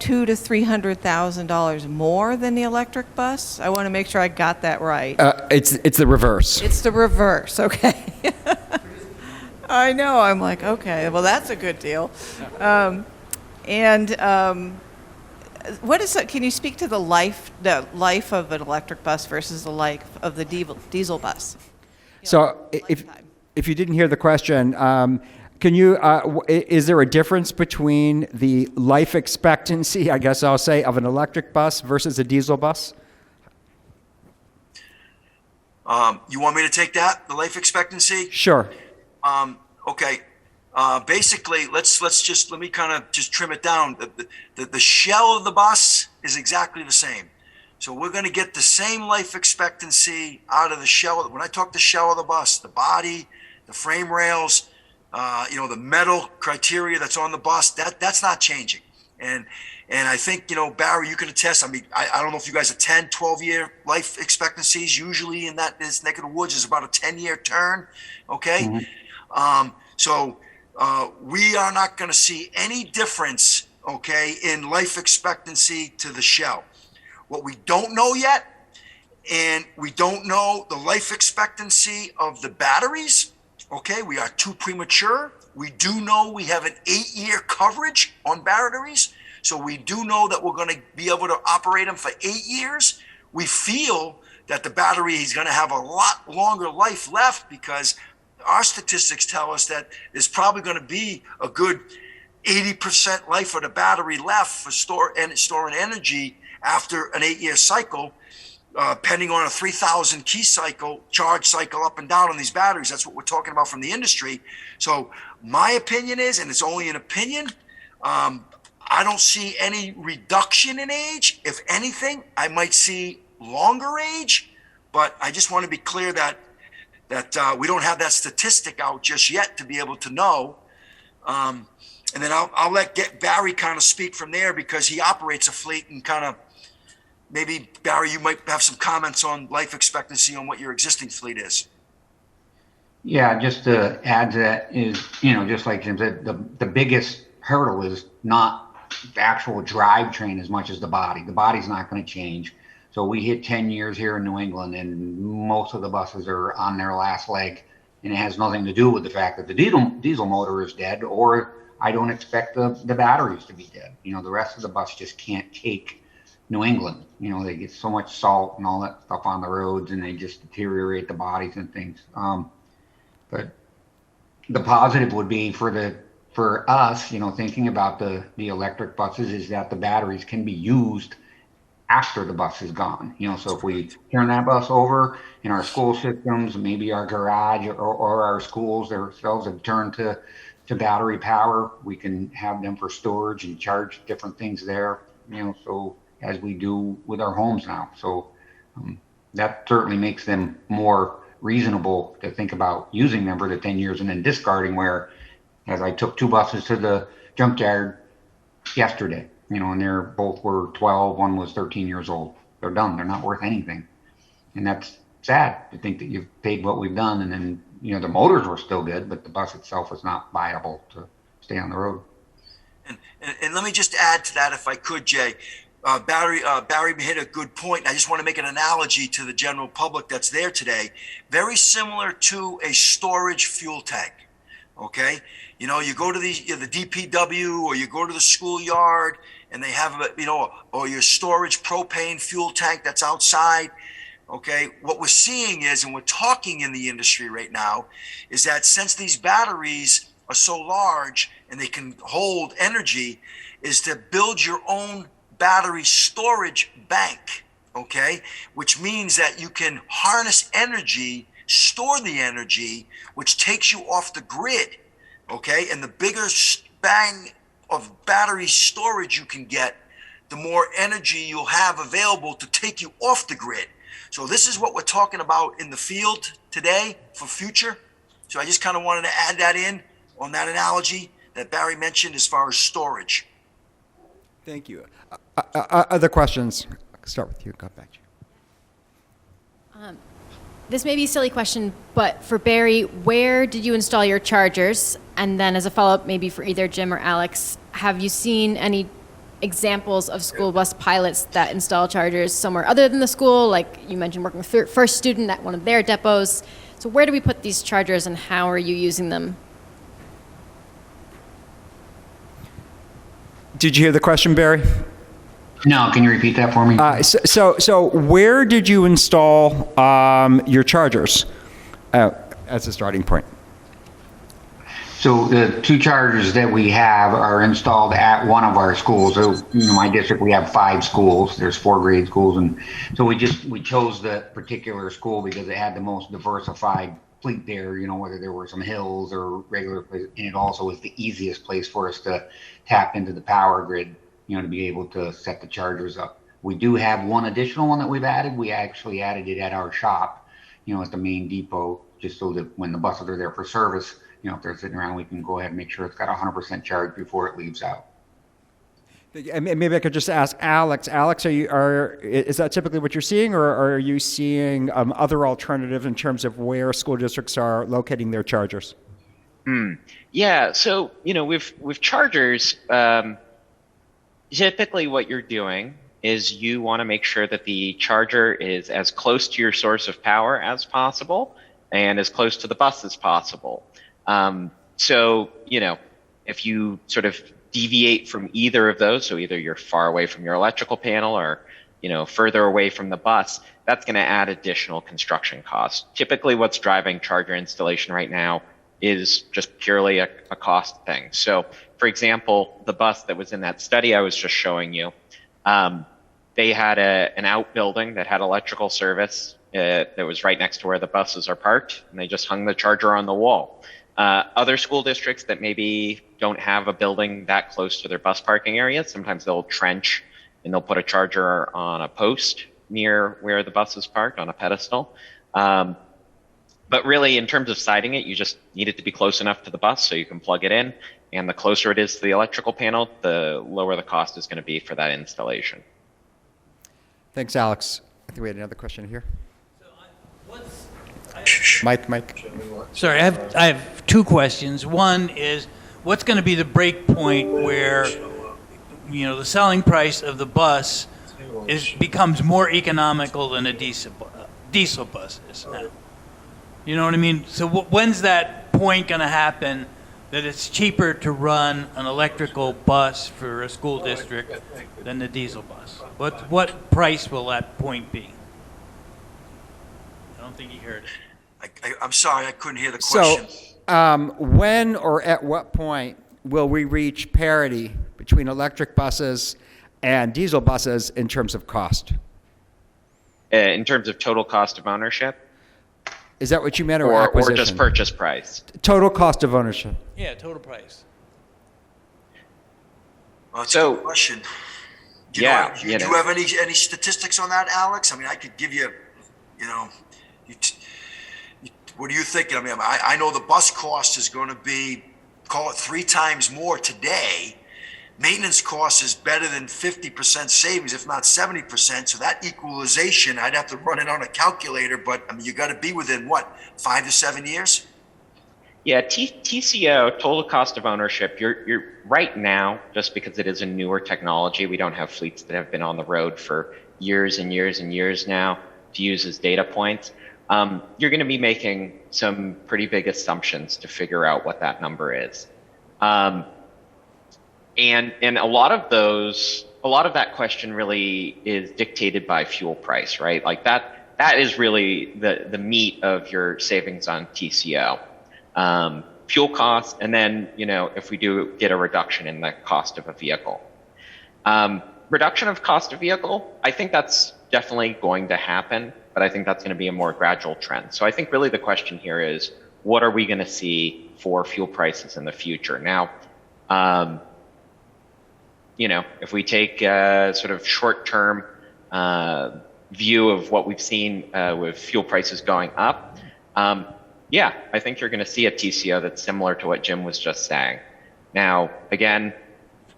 $200,000 to $300,000 more than the electric bus. I want to make sure I got that right. It's the reverse. It's the reverse. Okay. I know. I'm like, okay. Well, that's a good deal. What is it? Can you speak to the life of an electric bus versus the life of the diesel bus? So if you didn't hear the question, can you, is there a difference between the life expectancy, I guess I'll say, of an electric bus versus a diesel bus? You want me to take that, the life expectancy? Sure. Okay. Basically, let me kind of just trim it down. The shell of the bus is exactly the same. So we're going to get the same life expectancy out of the shell. When I talk the shell of the bus, the body, the frame rails, the metal criteria that's on the bus, that's not changing. And I think, Barry, you can attest. I mean, I don't know if you guys are 10, 12-year life expectancies. Usually in this neck of the woods is about a 10-year turn. Okay. Mm-hmm. We are not going to see any difference, okay, in life expectancy to the shell. What we don't know yet, and we don't know the life expectancy of the batteries, okay, we are too premature. We do know we have an 8-year coverage on batteries, so we do know that we're going to be able to operate them for 8 years. We feel that the battery is going to have a lot longer life left because our statistics tell us that there's probably going to be a good 80% life of the battery left for storing energy after an 8-year cycle, depending on a 3,000 key cycle, charge cycle up and down on these batteries. That's what we're talking about from the industry. So my opinion is, and it's only an opinion, I don't see any reduction in age. If anything, I might see longer age, but I just want to be clear that we don't have that statistic out just yet to be able to know. And then I'll let Barry kind of speak from there because he operates a fleet and kind of maybe, Barry, you might have some comments on life expectancy on what your existing fleet is. Yeah, just to add to that is, just like Jim said, the biggest hurdle is not the actual drivetrain as much as the body. The body's not going to change. So we hit 10 years here in New England, and most of the buses are on their last leg, and it has nothing to do with the fact that the diesel motor is dead, or I don't expect the batteries to be dead. The rest of the bus just can't take New England. They get so much salt and all that stuff on the roads, and they just deteriorate the bodies and things. But the positive would be for for us, thinking about the electric buses is that the batteries can be used after the bus is gone. So if we turn that bus over in our school systems, maybe our garage or our schools themselves have turned to battery power, we can have them for storage and charge different things there, so as we do with our homes now. So that certainly makes them more reasonable to think about using them for the 10 years and then discarding, where as I took 2 buses to the junkyard yesterday, and they're both were 12, one was 13 years old. They're done. They're not worth anything. And that's sad to think that you've paid what we've done. And then, the motors were still good, but the bus itself was not viable to stay on the road. And let me just add to that, if I could, Jay. Barry hit a good point. I just want to make an analogy to the general public that's there today. Very similar to a storage fuel tank. Okay, you go to the DPW or you go to the schoolyard and they have or your storage propane fuel tank that's outside. Okay, what we're seeing is, and we're talking in the industry right now, is that since these batteries are so large and they can hold energy, is to build your own battery storage bank. Okay, which means that you can harness energy, store the energy, which takes you off the grid. Okay, and the bigger bang of battery storage you can get, the more energy you'll have available to take you off the grid. So this is what we're talking about in the field today for future. So I just kind of wanted to add that in on that analogy that Barry mentioned as far as storage. Thank you. Other questions? I'll start with you. Go back to you. This may be a silly question, but for Barry, where did you install your chargers? And then as a follow-up, maybe for either Jim or Alex, have you seen any examples of school bus pilots that install chargers somewhere other than the school? Like you mentioned working with First Student at one of their depots. So where do we put these chargers and how are you using them? Did you hear the question, Barry? No, can you repeat that for me? So where did you install your chargers as a starting point? So the 2 chargers that we have are installed at one of our schools. So, my district, we have 5 schools. There's 4 grade schools. And so we chose the particular school because it had the most diversified fleet there, whether there were some hills or regular places. And it also was the easiest place for us to tap into the power grid, to be able to set the chargers up. We do have one additional one that we've added. We actually added it at our shop, at the main depot, just so that when the buses are there for service, if they're sitting around, we can go ahead and make sure it's got 100% charge before it leaves out. Maybe I could just ask Alex. Alex, is that typically what you're seeing, or are you seeing other alternatives in terms of where school districts are locating their chargers? Yeah, so with chargers, typically what you're doing is you want to make sure that the charger is as close to your source of power as possible and as close to the bus as possible. So, if you sort of deviate from either of those, so either you're far away from your electrical panel or, further away from the bus, that's going to add additional construction costs. Typically what's driving charger installation right now is just purely a cost thing. So, for example, the bus that was in that study I was just showing you, they had an outbuilding that had electrical service that was right next to where the buses are parked, and they just hung the charger on the wall. Other school districts that maybe don't have a building that close to their bus parking area, sometimes they'll trench and they'll put a charger on a post near where the bus is parked on a pedestal. But really, in terms of siting it, you just need it to be close enough to the bus so you can plug it in. And the closer it is to the electrical panel, the lower the cost is going to be for that installation. Thanks, Alex. I think we had another question here. Mike. Sorry, I have 2 questions. One is, what's going to be the break point where, the selling price of the bus becomes more economical than a diesel bus is now? You know what I mean? So when's that point going to happen that it's cheaper to run an electrical bus for a school district than the diesel bus? What price will that point be? I don't think you heard it. I'm sorry, I couldn't hear the question. So, when or at what point will we reach parity between electric buses and diesel buses in terms of cost? In terms of total cost of ownership, Is that what you meant, or or acquisition? just purchase price? Total cost of ownership. Yeah, total price. That's So- a good question. Do Yeah, do you have any statistics on that, Alex? I mean, I could give you, what are you thinking? I mean, I know the bus cost is going to be, call it 3 times more today. Maintenance cost is better than 50% savings, if not 70%. So that equalization, I'd have to run it on a calculator, but I mean, you got to be within what, 5 to 7 years? Yeah, TCO, total cost of ownership, you're right now, just because it is a newer technology, we don't have fleets that have been on the road for years and years and years now to use as data points. You're going to be making some pretty big assumptions to figure out what that number is. And a lot of that question really is dictated by fuel price, right? Like that is really the meat of your savings on TCO. Fuel costs, and then, if we do get a reduction in the cost of a vehicle. Reduction of cost of vehicle, I think that's definitely going to happen, but I think that's going to be a more gradual trend. So I think really the question here is, what are we going to see for fuel prices in the future? Now, if we take a sort of short-term view of what we've seen with fuel prices going up, yeah, I think you're going to see a TCO that's similar to what Jim was just saying. Now, again,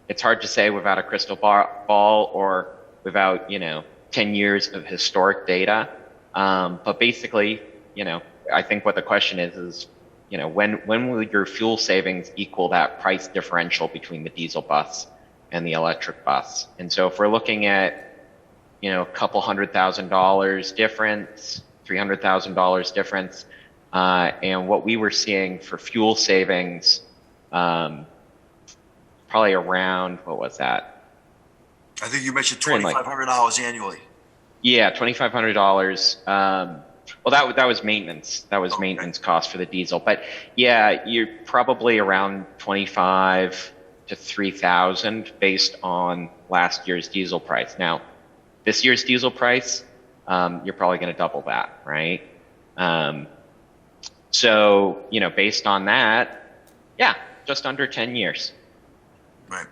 it's hard to say without a crystal ball or without, 10 years of historic data. But basically, I think what the question is, when will your fuel savings equal that price differential between the diesel bus and the electric bus? And so if we're looking at, a couple $100,000 difference, $300,000 difference, and what we were seeing for fuel savings, probably around, what was that? I think you mentioned $2,500 annually. Yeah, $2,500. Well, that was maintenance. That was maintenance cost for the diesel. But yeah, you're probably around 25 to 3,000 based on last year's diesel price. Now, this year's diesel price, you're probably going to double that, right? So, based on that, yeah, just under 10 years. Right.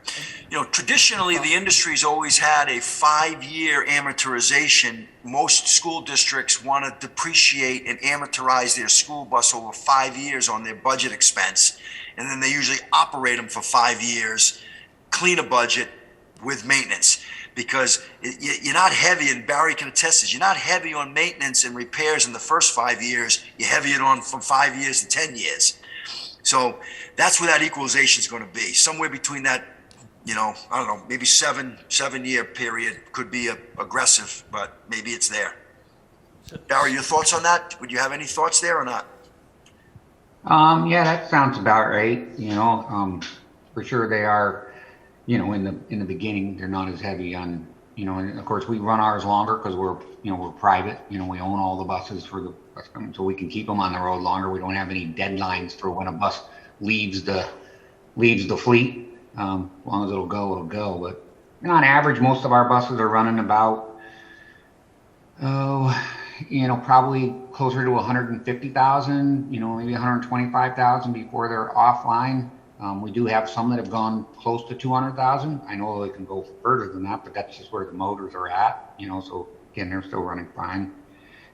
Traditionally, the industry's always had a 5-year amortization. Most school districts want to depreciate and amortize their school bus over 5 years on their budget expense. And then they usually operate them for 5 years, clean a budget with maintenance. Because you're not heavy, and Barry can attest this, you're not heavy on maintenance and repairs in the first 5 years. You're heavy on from 5 years to 10 years. So that's where that equalization is going to be. Somewhere between that, I don't know, maybe 7-year period could be aggressive, but maybe it's there. Barry, your thoughts on that? Would you have any thoughts there or not? Yeah, that sounds about right. For sure they are. In the beginning, they're not as heavy on, and of course we run ours longer because we're private. We own all the buses for the bus company, so we can keep them on the road longer. We don't have any deadlines for when a bus leaves the fleet. As long as it'll go. But on average, most of our buses are running about, probably closer to 150,000, maybe 125,000 before they're offline. We do have some that have gone close to 200,000. I know they can go further than that, but that's just where the motors are at, so again, they're still running fine.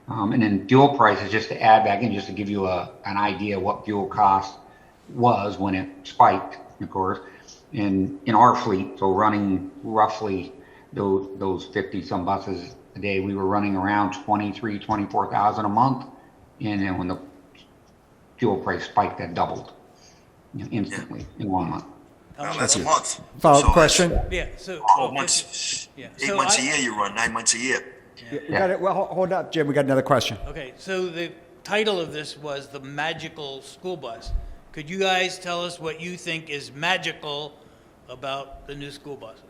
And then fuel prices, just to add back in, just to give you an idea what fuel cost was when it spiked, of course, in our fleet. So running roughly those 50 some buses a day, we were running around 24,000 a month. And then when the fuel price spiked, that doubled. Instantly in 1 month. That's a month. Follow-up question? Yeah, so. 12 months. Yeah. 8 months a year you run, 9 months a year. We got it. Well, hold up, Jim. We got another question. Okay, so the title of this was The Magical School Bus. Could you guys tell us what you think is magical about the new school buses?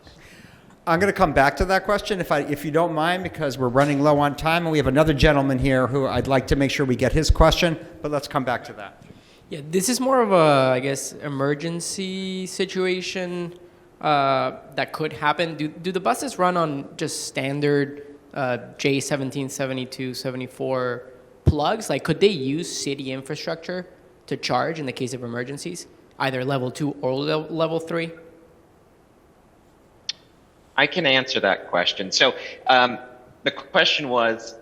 I'm going to come back to that question if you don't mind, because we're running low on time, and we have another gentleman here who I'd like to make sure we get his question, but let's come back to that. Yeah, this is more of a, I guess, emergency situation that could happen. Do the buses run on just standard J17, 72, 74 plugs? Like, could they use city infrastructure to charge in the case of emergencies, either level 2 or level 3? I can answer that question. So the question was,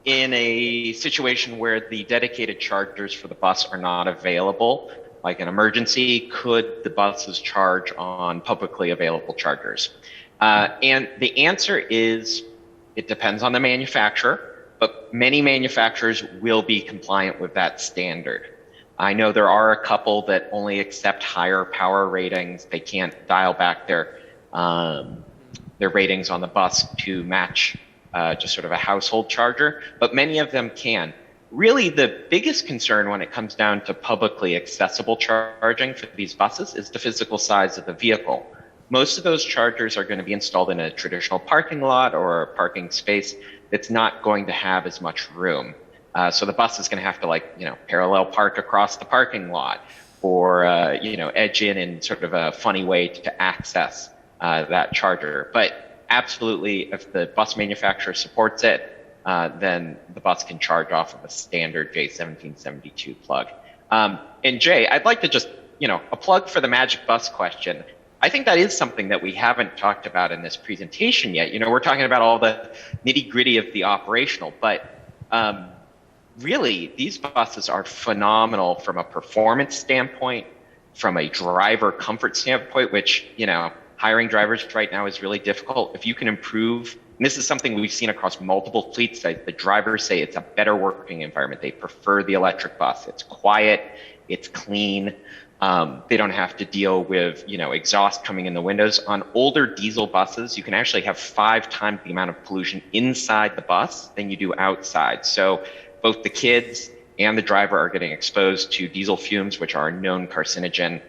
in a situation where the dedicated chargers for the bus are not available, like an emergency, could the buses charge on publicly available chargers? And the answer is, it depends on the manufacturer, but many manufacturers will be compliant with that standard. I know there are a couple that only accept higher power ratings. They can't dial back their ratings on the bus to match just sort of a household charger, but many of them can. Really, the biggest concern when it comes down to publicly accessible charging for these buses is the physical size of the vehicle. Most of those chargers are going to be installed in a traditional parking lot or a parking space that's not going to have as much room. So the bus is going to have to parallel park across the parking lot or, edge in sort of a funny way to access that charger. But absolutely, if the bus manufacturer supports it, then the bus can charge off of a standard J1772 plug. And Jay, I'd like to just, a plug for the Magic Bus question. I think that is something that we haven't talked about in this presentation yet. We're talking about all the nitty gritty of the operational, but really, these buses are phenomenal from a performance standpoint, from a driver comfort standpoint, which, hiring drivers right now is really difficult. If you can improve, and this is something we've seen across multiple fleets, that the drivers say it's a better working environment. They prefer the electric bus. It's quiet, it's clean. They don't have to deal with, exhaust coming in the windows. On older diesel buses, you can actually have 5 times the amount of pollution inside the bus than you do outside. So both the kids and the driver are getting exposed to diesel fumes, which are a known carcinogen.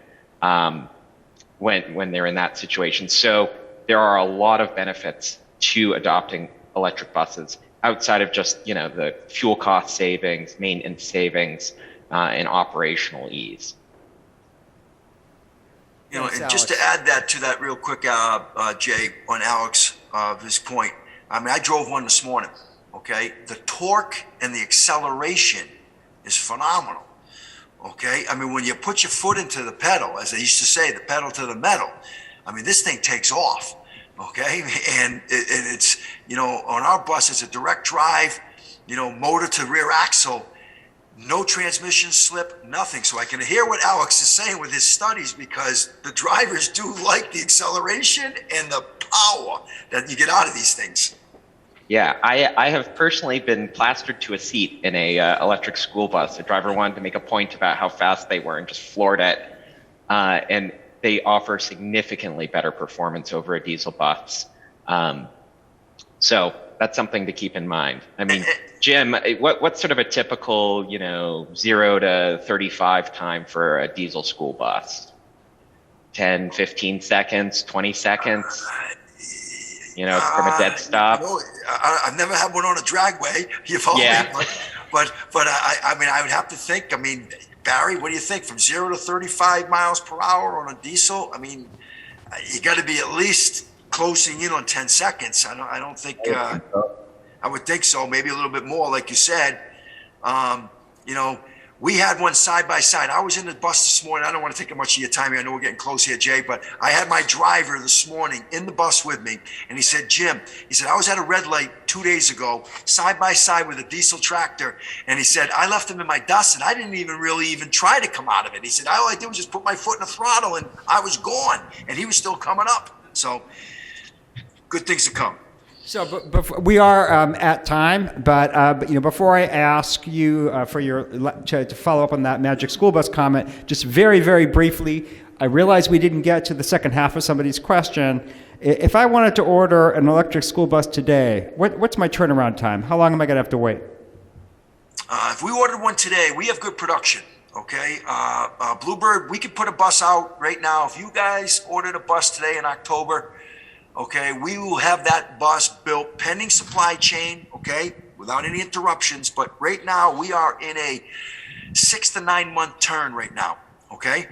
When they're in that situation. So there are a lot of benefits to adopting electric buses outside of just, the fuel cost savings, maintenance savings, and operational ease. Thanks, and just to add that to that real quick, Jay, on Alex, his point. I mean, I drove one this morning, okay? The torque and the acceleration is phenomenal. Okay, I mean, when you put your foot into the pedal, as they used to say, the pedal to the metal, I mean, this thing takes off. Okay, and it's, on our bus, it's a direct drive, motor to rear axle, no transmission slip, nothing. So I can hear what Alex is saying with his studies, because the drivers do like the acceleration and the power that you get out of these things. Yeah, I have personally been plastered to a seat in a electric school bus. The driver wanted to make a point about how fast they were and just floored it. And they offer significantly better performance over a diesel bus. So that's something to keep in mind. I mean, Jim, what's sort of a typical, 0 to 35 time for a diesel school bus? 10, 15 seconds, 20 seconds? From a dead stop. I've never had one on a dragway. You follow me? But I mean, I would have to think. I mean, Barry, what do you think? From 0 to 35 miles per hour on a diesel? I mean, you got to be at least closing in on 10 seconds. I don't think. I would think so. Maybe a little bit more, like you said. We had one side by side. I was in the bus this morning. I don't want to take up much of your time here. I know we're getting close here, Jay, but I had my driver this morning in the bus with me, and he said, Jim, I was at a red light 2 days ago, side by side with a diesel tractor, and he said, I left him in my dust, and I didn't even try to come out of it. He said, all I did was just put my foot in the throttle, and I was gone, and he was still coming up. So, good things to come. So we are at time, but before I ask you to follow up on that Magic School Bus comment, just very, very briefly, I realize we didn't get to the second half of somebody's question. If I wanted to order an electric school bus today, what's my turnaround time? How long am I going to have to wait? If we ordered one today, we have good production. Okay, Bluebird, we could put a bus out right now. If you guys ordered a bus today in October, okay, we will have that bus built pending supply chain, okay, without any interruptions. But right now we are in a 6 to 9 month turn right now. Okay.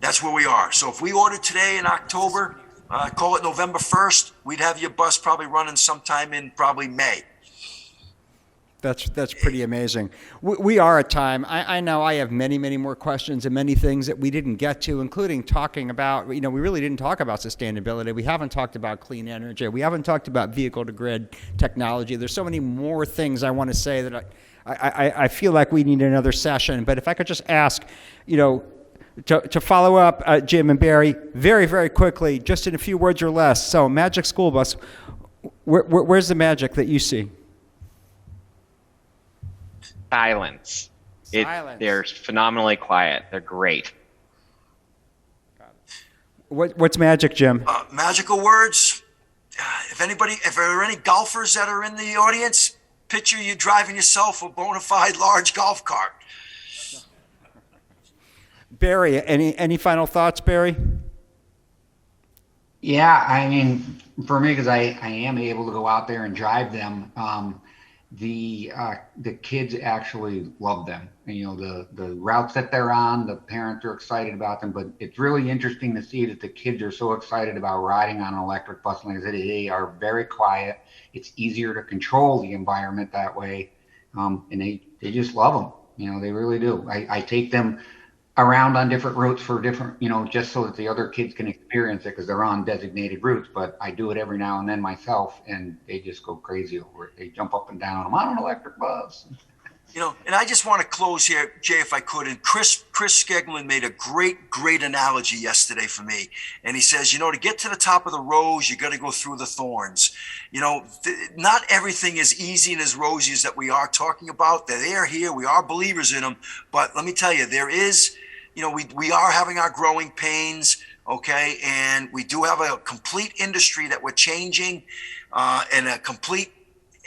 That's where we are. So if we ordered today in October, call it November 1st, we'd have your bus probably running sometime in probably May. That's pretty amazing. We are at time. I know I have many, many more questions and many things that we didn't get to, including talking about, we really didn't talk about sustainability. We haven't talked about clean energy. We haven't talked about vehicle-to-grid technology. There's so many more things I want to say that I feel like we need another session. But if I could just ask, to follow up, Jim and Barry, very, very quickly, just in a few words or less. So, Magic School Bus, where's the magic that you see? Silence. They're phenomenally quiet. They're great. What's magic, Jim? Magical words. If there are any golfers that are in the audience, picture you driving yourself a bona fide large golf cart. Barry, any final thoughts, Barry? Yeah, I mean, for me, because I am able to go out there and drive them, the kids actually love them. And, the routes that they're on, the parents are excited about them, but it's really interesting to see that the kids are so excited about riding on an electric bus. Like I said, they are very quiet. It's easier to control the environment that way. And they just love them. They really do. I take them around on different routes for different, just so that the other kids can experience it because they're on designated routes. But I do it every now and then myself, and they just go crazy over it. They jump up and down. I'm on an electric bus. And I just want to close here, Jay, if I could. And Chris Skeglin made a great analogy yesterday for me. And he says, to get to the top of the rose, you got to go through the thorns. Not everything is easy and as rosy as that we are talking about. They're here. We are believers in them. But let me tell you, there is, we are having our growing pains. Okay. And we do have a complete industry that we're changing and a complete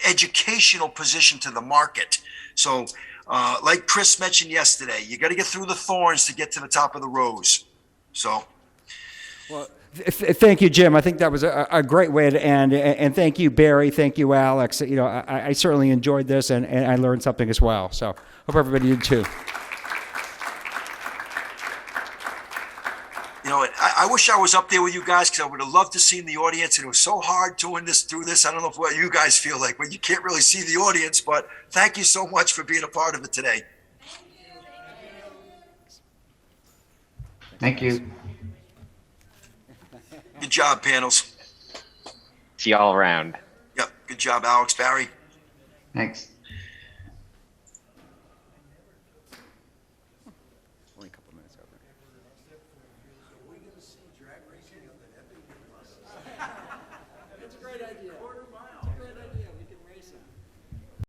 educational position to the market. So, like Chris mentioned yesterday, you got to get through the thorns to get to the top of the rose. So, well, thank you, Jim. I think that was a great way to end. And thank you, Barry. Thank you, Alex. I certainly enjoyed this, and I learned something as well. So, hope everybody did too. I wish I was up there with you guys because I would have loved to see the audience. And it was so hard doing this through this. I don't know what you guys feel like, but you can't really see the audience. But thank you so much for being a part of it today. Thank you. Good job, panels. See you all around. Yep. Good job, Alex, Barry. Thanks.